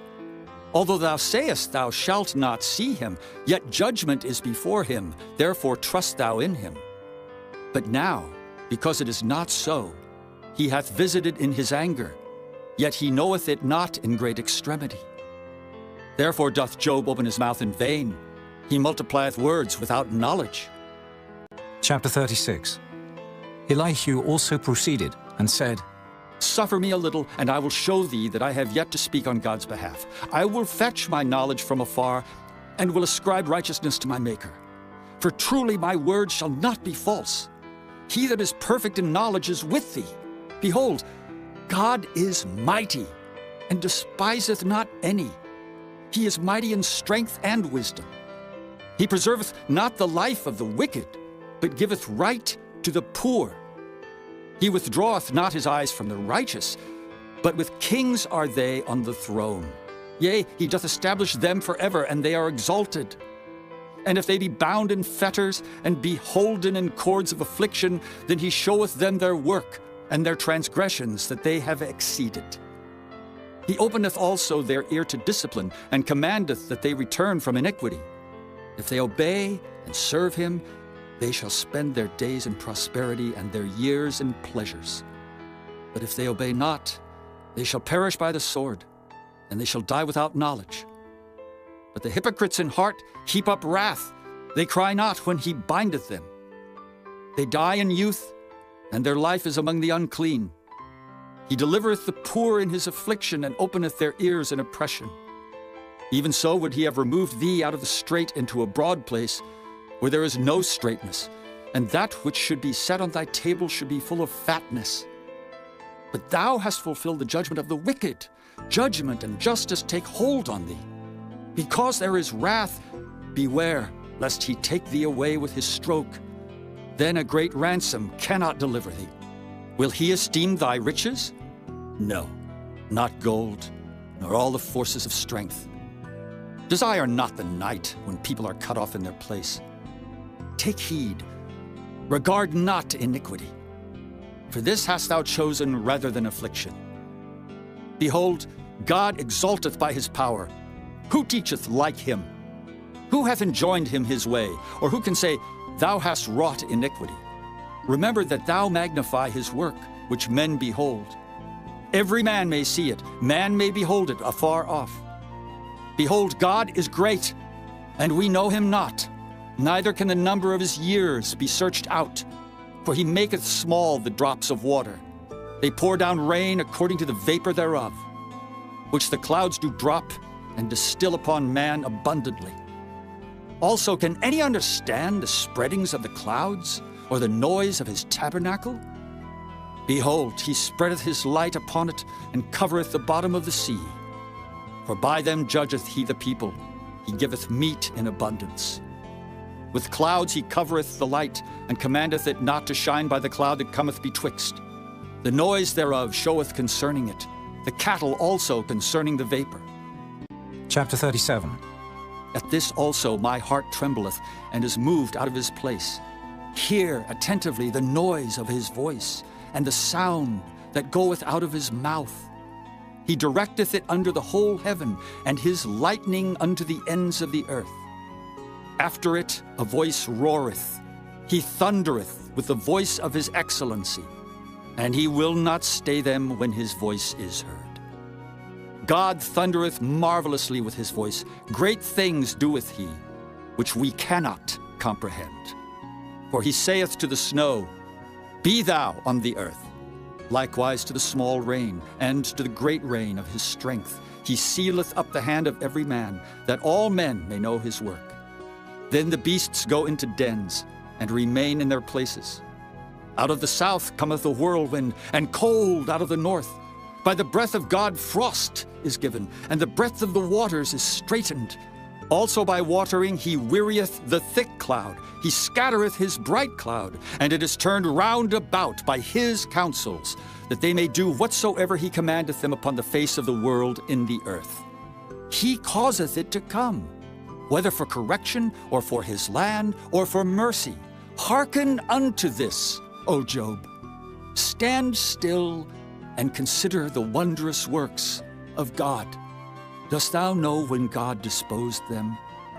Although thou sayest thou shalt not see him, yet judgment is before him, therefore trust thou in him. But now, because it is not so, he hath visited in his anger, yet he knoweth it not in great extremity. Therefore doth Job open his mouth in vain, he multiplieth words without knowledge. Chapter 36. Elihu also proceeded, and said, Suffer me a little, and I will show thee that I have yet to speak on God's behalf. I will fetch my knowledge from afar, and will ascribe righteousness to my Maker. For truly my word shall not be false. He that is perfect in knowledge is with thee. Behold, God is mighty, and despiseth not any. He is mighty in strength and wisdom. He preserveth not the life of the wicked, but giveth right to the poor. He withdraweth not his eyes from the righteous, but with kings are they on the throne. Yea, he doth establish them forever, and they are exalted. And if they be bound in fetters, and be holden in cords of affliction, then he showeth them their work, and their transgressions that they have exceeded. He openeth also their ear to discipline, and commandeth that they return from iniquity. If they obey and serve him, they shall spend their days in prosperity and their years in pleasures. But if they obey not, they shall perish by the sword, and they shall die without knowledge. But the hypocrites in heart heap up wrath. They cry not when he bindeth them. They die in youth, and their life is among the unclean. He delivereth the poor in his affliction, and openeth their ears in oppression. Even so would he have removed thee out of the strait into a broad place, where there is no straightness, and that which should be set on thy table should be full of fatness. But thou hast fulfilled the judgment of the wicked. Judgment and justice take hold on thee. Because there is wrath, beware, lest he take thee away with his stroke. Then a great ransom cannot deliver thee. Will he esteem thy riches? No, not gold, nor all the forces of strength. Desire not the night when people are cut off in their place. Take heed, regard not iniquity, for this hast thou chosen rather than affliction. Behold, God exalteth by his power. Who teacheth like him? Who hath enjoined him his way, or who can say, Thou hast wrought iniquity? Remember that thou magnify his work, which men behold. Every man may see it, man may behold it afar off. Behold, God is great, and we know him not, neither can the number of his years be searched out. For he maketh small the drops of water. They pour down rain according to the vapor thereof, which the clouds do drop and distill upon man abundantly. Also, can any understand the spreadings of the clouds, or the noise of his tabernacle? Behold, he spreadeth his light upon it, and covereth the bottom of the sea. For by them judgeth he the people, he giveth meat in abundance. With clouds he covereth the light, and commandeth it not to shine by the cloud that cometh betwixt. The noise thereof showeth concerning it, the cattle also concerning the vapor. Chapter 37. At this also my heart trembleth, and is moved out of his place. Hear attentively the noise of his voice, and the sound that goeth out of his mouth. He directeth it under the whole heaven, and his lightning unto the ends of the earth. After it a voice roareth. He thundereth with the voice of his excellency, and he will not stay them when his voice is heard. God thundereth marvelously with his voice. Great things doeth he, which we cannot comprehend. For he saith to the snow, Be thou on the earth. Likewise to the small rain, and to the great rain of his strength. He sealeth up the hand of every man, that all men may know his work. Then the beasts go into dens, and remain in their places. Out of the south cometh a whirlwind, and cold out of the north. By the breath of God frost is given, and the breadth of the waters is straitened. Also by watering he wearieth the thick cloud. He scattereth his bright cloud, and it is turned round about by his counsels, that they may do whatsoever he commandeth them upon the face of the world in the earth. He causeth it to come, whether for correction, or for his land, or for mercy. Hearken unto this, O Job. Stand still and consider the wondrous works of God. Dost thou know when God disposed them,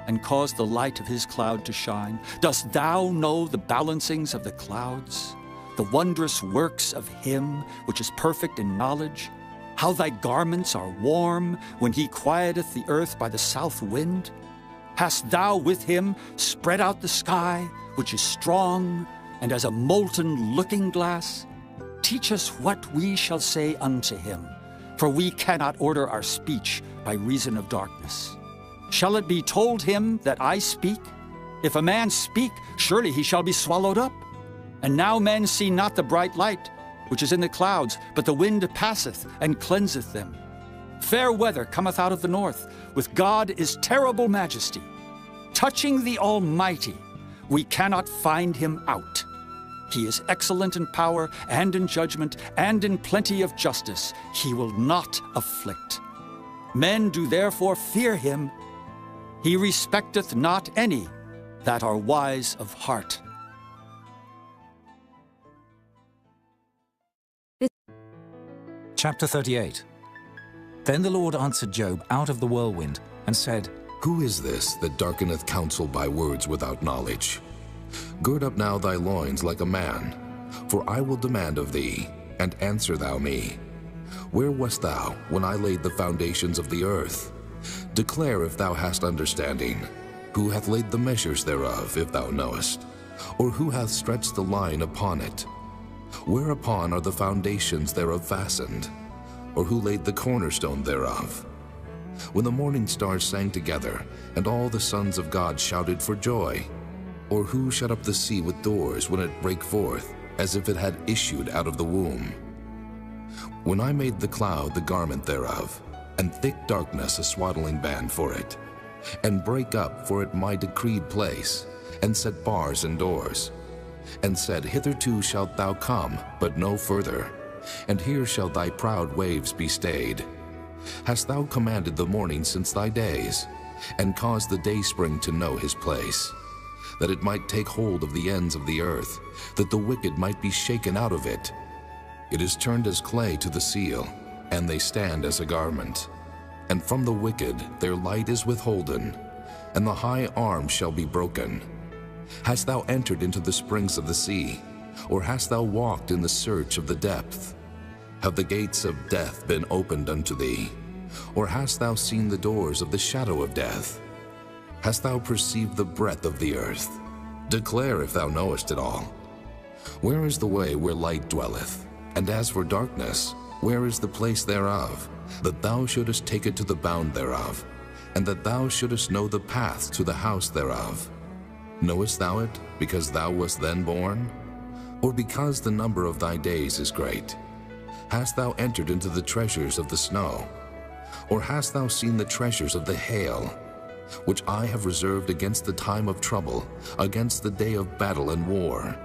and caused the light of his cloud to shine? Dost thou know the balancings of the clouds, the wondrous works of him which is perfect in knowledge? How thy garments are warm when he quieteth the earth by the south wind? Hast thou with him spread out the sky, which is strong, and as a molten looking-glass? Teach us what we shall say unto him, for we cannot order our speech by reason of darkness. Shall it be told him that I speak? If a man speak, surely he shall be swallowed up. And now men see not the bright light, which is in the clouds, but the wind passeth and cleanseth them. Fair weather cometh out of the north. With God is terrible majesty. Touching the Almighty, we cannot find him out. He is excellent in power and in judgment and in plenty of justice. He will not afflict. Men do therefore fear him. He respecteth not any that are wise of heart. Chapter 38. Then the Lord answered Job out of the whirlwind, and said, Who is this that darkeneth counsel by words without knowledge? Gird up now thy loins like a man, for I will demand of thee, and answer thou me. Where wast thou when I laid the foundations of the earth? Declare if thou hast understanding. Who hath laid the measures thereof, if thou knowest? Or who hath stretched the line upon it? Whereupon are the foundations thereof fastened? Or who laid the cornerstone thereof? When the morning stars sang together, and all the sons of God shouted for joy? Or who shut up the sea with doors when it brake forth, as if it had issued out of the womb? When I made the cloud the garment thereof, and thick darkness a swaddling band for it, and brake up for it my decreed place, and set bars and doors, and said, Hitherto shalt thou come, but no further, and here shall thy proud waves be stayed. Hast thou commanded the morning since thy days, and caused the dayspring to know his place, that it might take hold of the ends of the earth, that the wicked might be shaken out of it? It is turned as clay to the seal, and they stand as a garment. And from the wicked their light is withholden, and the high arm shall be broken. Hast thou entered into the springs of the sea, or hast thou walked in the search of the depth? Have the gates of death been opened unto thee? Or hast thou seen the doors of the shadow of death? Hast thou perceived the breadth of the earth? Declare if thou knowest it all. Where is the way where light dwelleth? And as for darkness, where is the place thereof? That thou shouldest take it to the bound thereof, and that thou shouldest know the path to the house thereof. Knowest thou it, because thou wast then born? Or because the number of thy days is great? Hast thou entered into the treasures of the snow? Or hast thou seen the treasures of the hail, which I have reserved against the time of trouble, against the day of battle and war?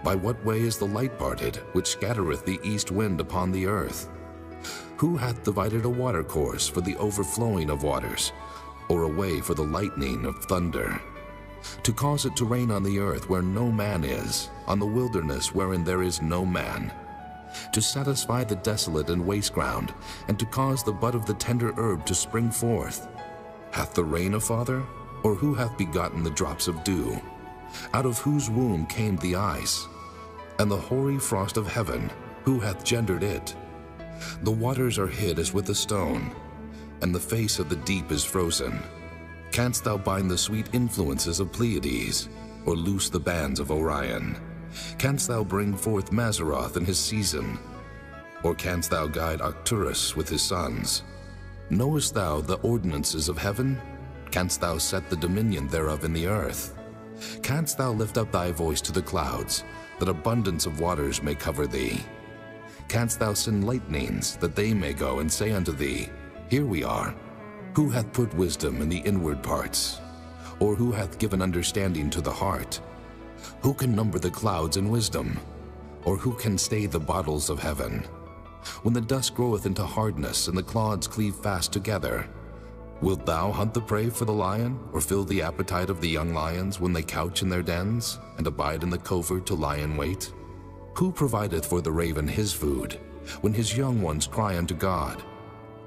By what way is the light parted, which scattereth the east wind upon the earth? Who hath divided a watercourse for the overflowing of waters, or a way for the lightning of thunder? To cause it to rain on the earth where no man is, on the wilderness wherein there is no man, to satisfy the desolate and waste ground, and to cause the bud of the tender herb to spring forth. Hath the rain a father, or who hath begotten the drops of dew? Out of whose womb came the ice? And the hoary frost of heaven, who hath gendered it? The waters are hid as with a stone, and the face of the deep is frozen. Canst thou bind the sweet influences of Pleiades, or loose the bands of Orion? Canst thou bring forth Mazzaroth in his season? Or canst thou guide Arcturus with his sons? Knowest thou the ordinances of heaven? Canst thou set the dominion thereof in the earth? Canst thou lift up thy voice to the clouds, that abundance of waters may cover thee? Canst thou send lightnings, that they may go and say unto thee, Here we are? Who hath put wisdom in the inward parts? Or who hath given understanding to the heart? Who can number the clouds in wisdom? Or who can stay the bottles of heaven? When the dust groweth into hardness, and the clods cleave fast together, wilt thou hunt the prey for the lion, or fill the appetite of the young lions when they couch in their dens, and abide in the covert to lie in wait? Who provideth for the raven his food, when his young ones cry unto God?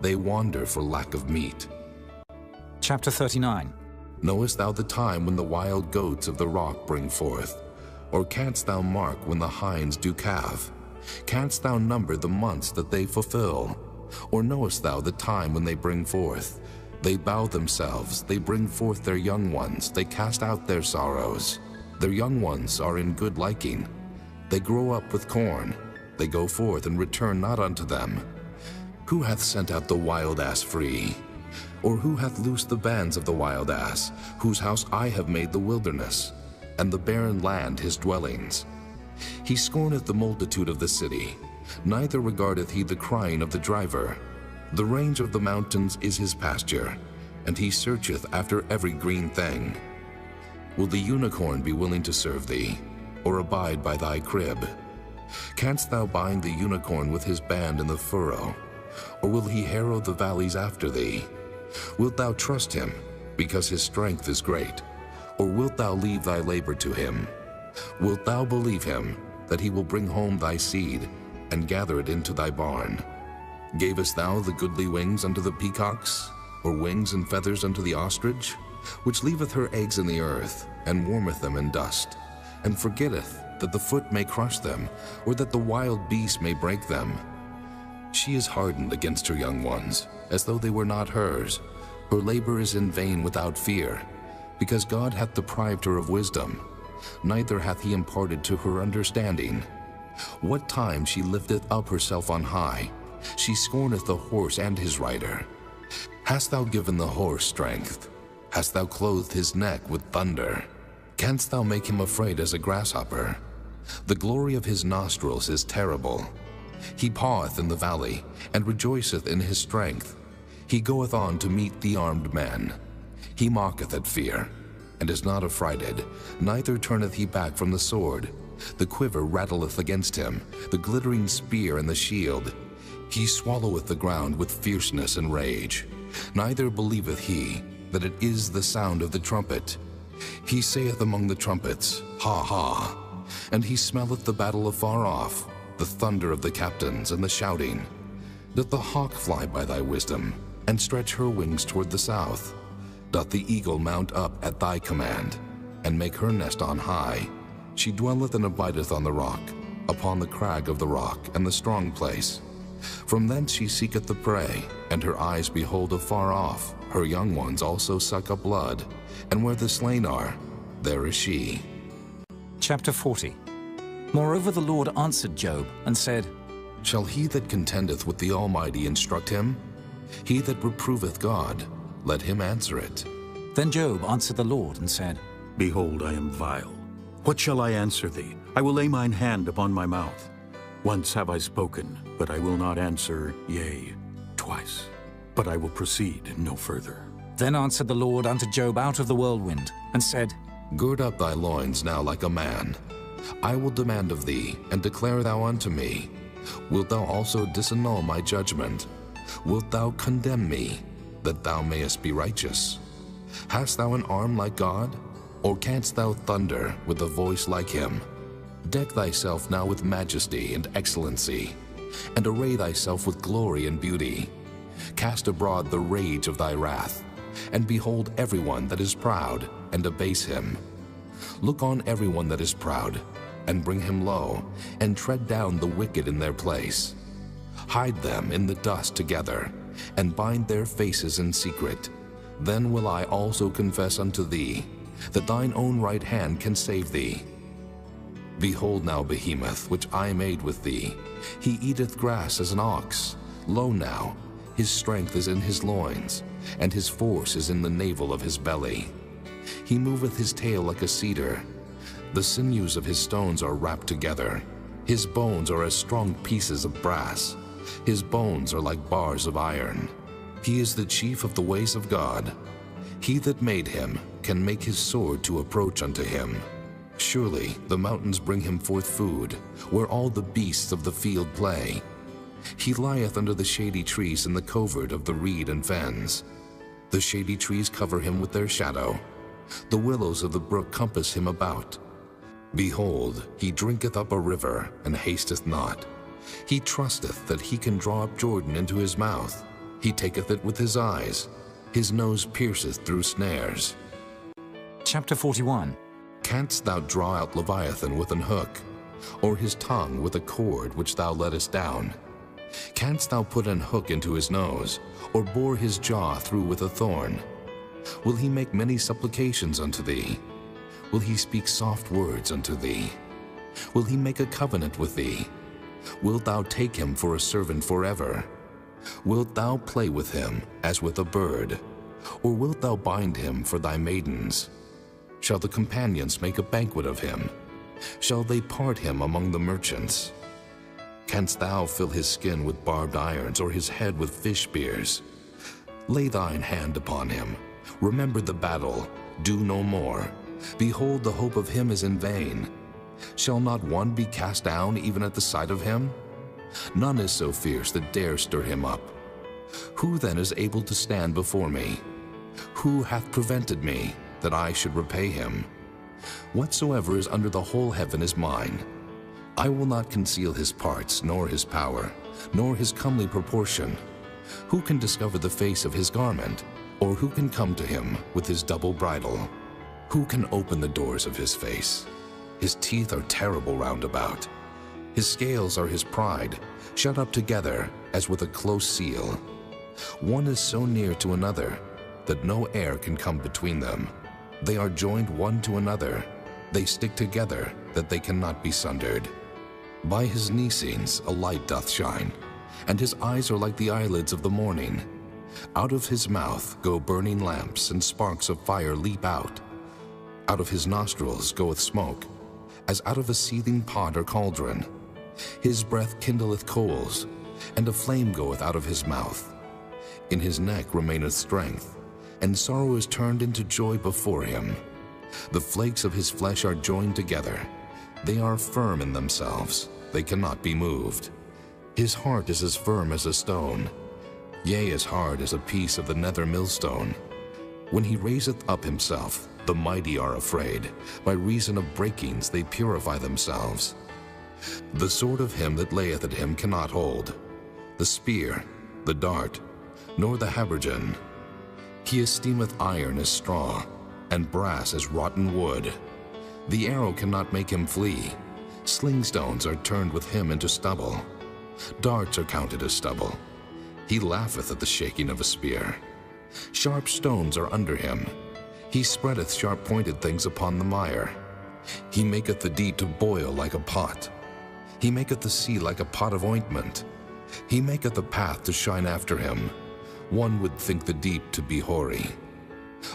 They wander for lack of meat. Chapter 39. Knowest thou the time when the wild goats of the rock bring forth? Or canst thou mark when the hinds do calve? Canst thou number the months that they fulfill? Or knowest thou the time when they bring forth? They bow themselves, they bring forth their young ones, they cast out their sorrows. Their young ones are in good liking. They grow up with corn. They go forth and return not unto them. Who hath sent out the wild ass free? Or who hath loosed the bands of the wild ass, whose house I have made the wilderness, and the barren land his dwellings? He scorneth the multitude of the city, neither regardeth he the crying of the driver. The range of the mountains is his pasture, and he searcheth after every green thing. Will the unicorn be willing to serve thee, or abide by thy crib? Canst thou bind the unicorn with his band in the furrow, or will he harrow the valleys after thee? Wilt thou trust him, because his strength is great, or wilt thou leave thy labor to him? Wilt thou believe him, that he will bring home thy seed, and gather it into thy barn? Gavest thou the goodly wings unto the peacocks, or wings and feathers unto the ostrich, which leaveth her eggs in the earth, and warmeth them in dust, and forgetteth that the foot may crush them, or that the wild beast may break them? She is hardened against her young ones, as though they were not hers. Her labor is in vain without fear, because God hath deprived her of wisdom, neither hath he imparted to her understanding. What time she lifteth up herself on high, she scorneth the horse and his rider. Hast thou given the horse strength? Hast thou clothed his neck with thunder? Canst thou make him afraid as a grasshopper? The glory of his nostrils is terrible. He paweth in the valley, and rejoiceth in his strength. He goeth on to meet the armed men. He mocketh at fear, and is not affrighted, neither turneth he back from the sword. The quiver rattleth against him, the glittering spear and the shield. He swalloweth the ground with fierceness and rage. Neither believeth he that it is the sound of the trumpet. He saith among the trumpets, Ha ha! And he smelleth the battle afar off, the thunder of the captains and the shouting. Doth the hawk fly by thy wisdom, and stretch her wings toward the south? Doth the eagle mount up at thy command, and make her nest on high? She dwelleth and abideth on the rock, upon the crag of the rock and the strong place. From thence she seeketh the prey, and her eyes behold afar off. Her young ones also suck up blood, and where the slain are, there is she. Chapter 40. Moreover the Lord answered Job and said, Shall he that contendeth with the Almighty instruct him? He that reproveth God, let him answer it. Then Job answered the Lord and said, Behold, I am vile. What shall I answer thee? I will lay mine hand upon my mouth. Once have I spoken, but I will not answer, yea, twice. But I will proceed no further. Then answered the Lord unto Job out of the whirlwind, and said, Gird up thy loins now like a man. I will demand of thee, and declare thou unto me. Wilt thou also disannul my judgment? Wilt thou condemn me, that thou mayest be righteous? Hast thou an arm like God? Or canst thou thunder with a voice like him? Deck thyself now with majesty and excellency, and array thyself with glory and beauty. Cast abroad the rage of thy wrath, and behold everyone that is proud, and abase him. Look on everyone that is proud, and bring him low, and tread down the wicked in their place. Hide them in the dust together, and bind their faces in secret. Then will I also confess unto thee, that thine own right hand can save thee. Behold now Behemoth, which I made with thee. He eateth grass as an ox. Lo now, his strength is in his loins, and his force is in the navel of his belly. He moveth his tail like a cedar. The sinews of his stones are wrapped together. His bones are as strong pieces of brass. His bones are like bars of iron. He is the chief of the ways of God. He that made him can make his sword to approach unto him. Surely the mountains bring him forth food, where all the beasts of the field play. He lieth under the shady trees in the covert of the reed and fens. The shady trees cover him with their shadow. The willows of the brook compass him about. Behold, he drinketh up a river, and hasteth not. He trusteth that he can draw up Jordan into his mouth. He taketh it with his eyes. His nose pierceth through snares. Chapter 41. Canst thou draw out Leviathan with an hook, or his tongue with a cord which thou lettest down? Canst thou put an hook into his nose, or bore his jaw through with a thorn? Will he make many supplications unto thee? Will he speak soft words unto thee? Will he make a covenant with thee? Wilt thou take him for a servant forever? Wilt thou play with him as with a bird? Or wilt thou bind him for thy maidens? Shall the companions make a banquet of him? Shall they part him among the merchants? Canst thou fill his skin with barbed irons, or his head with fish spears? Lay thine hand upon him. Remember the battle. Do no more. Behold, the hope of him is in vain. Shall not one be cast down even at the sight of him? None is so fierce that dare stir him up. Who then is able to stand before me? Who hath prevented me, that I should repay him? Whatsoever is under the whole heaven is mine. I will not conceal his parts, nor his power, nor his comely proportion. Who can discover the face of his garment? Or who can come to him with his double bridle? Who can open the doors of his face? His teeth are terrible round about. His scales are his pride, shut up together as with a close seal. One is so near to another that no air can come between them. They are joined one to another. They stick together that they cannot be sundered. By his Nicenes a light doth shine, and his eyes are like the eyelids of the morning. Out of his mouth go burning lamps, and sparks of fire leap out. Out of his nostrils goeth smoke, as out of a seething pot or cauldron. His breath kindleth coals, and a flame goeth out of his mouth. In his neck remaineth strength, and sorrow is turned into joy before him. The flakes of his flesh are joined together. They are firm in themselves, they cannot be moved. His heart is as firm as a stone, yea, as hard as a piece of the nether millstone. When he raiseth up himself, the mighty are afraid. By reason of breakings they purify themselves. The sword of him that layeth at him cannot hold, the spear, the dart, nor the habergeon. He esteemeth iron as straw, and brass as rotten wood. The arrow cannot make him flee. Slingstones are turned with him into stubble. Darts are counted as stubble. He laugheth at the shaking of a spear. Sharp stones are under him. He spreadeth sharp-pointed things upon the mire. He maketh the deep to boil like a pot. He maketh the sea like a pot of ointment. He maketh the path to shine after him. One would think the deep to be hoary.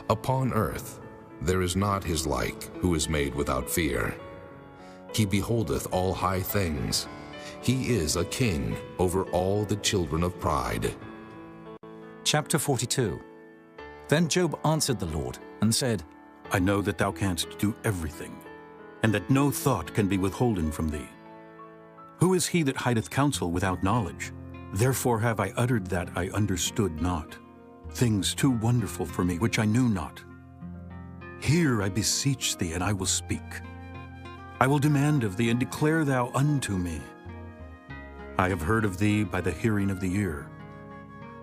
Upon earth there is not his like, who is made without fear. He beholdeth all high things. He is a king over all the children of pride. Chapter 42. Then Job answered the Lord and said, I know that thou canst do everything, and that no thought can be withholden from thee. Who is he that hideth counsel without knowledge? Therefore have I uttered that I understood not, things too wonderful for me which I knew not. Hear, I beseech thee, and I will speak. I will demand of thee, and declare thou unto me. I have heard of thee by the hearing of the ear,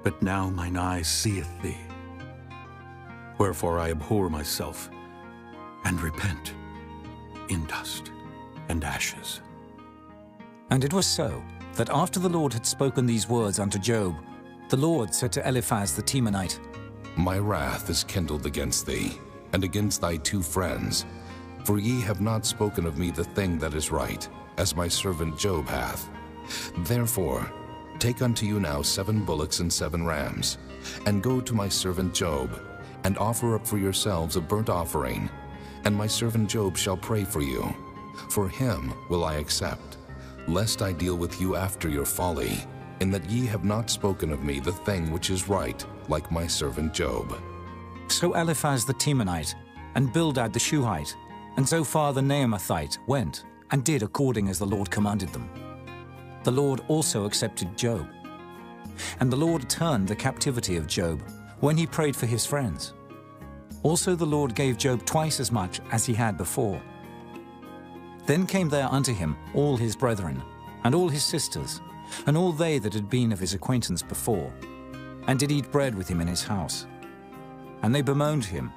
but now mine eye seeth thee. Wherefore I abhor myself, and repent in dust and ashes. And it was so, that after the Lord had spoken these words unto Job, the Lord said to Eliphaz the Temanite, My wrath is kindled against thee, and against thy two friends, for ye have not spoken of me the thing that is right, as my servant Job hath. Therefore, take unto you now 7 bullocks and 7 rams, and go to my servant Job, and offer up for yourselves a burnt offering, and my servant Job shall pray for you. For him will I accept, lest I deal with you after your folly, in that ye have not spoken of me the thing which is right, like my servant Job. So Eliphaz the Temanite, and Bildad the Shuhite, and Zophar the Naamathite went, and did according as the Lord commanded them. The Lord also accepted Job. And the Lord turned the captivity of Job, when he prayed for his friends. Also the Lord gave Job twice as much as he had before. Then came there unto him all his brethren, and all his sisters, and all they that had been of his acquaintance before, and did eat bread with him in his house. And they bemoaned him,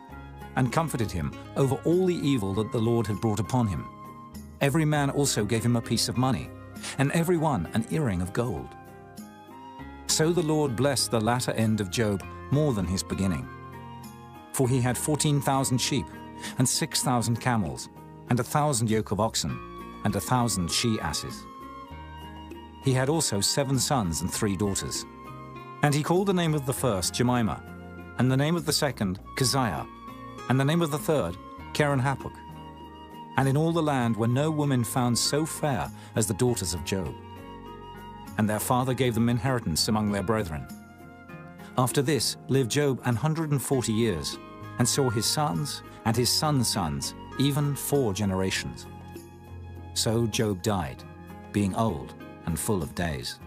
and comforted him over all the evil that the Lord had brought upon him. Every man also gave him a piece of money, and every one an earring of gold. So the Lord blessed the latter end of Job more than his beginning. For he had 14,000 sheep, and 6,000 camels, and 1,000 yoke of oxen, and 1,000 she-asses. He had also 7 sons and 3 daughters. And he called the name of the first Jemimah, and the name of the second Keziah, and the name of the third Keren-Happuch. And in all the land were no women found so fair as the daughters of Job. And their father gave them inheritance among their brethren. After this lived Job 140 years, and saw his sons and his sons' sons, even 4 generations. So Job died, being old and full of days.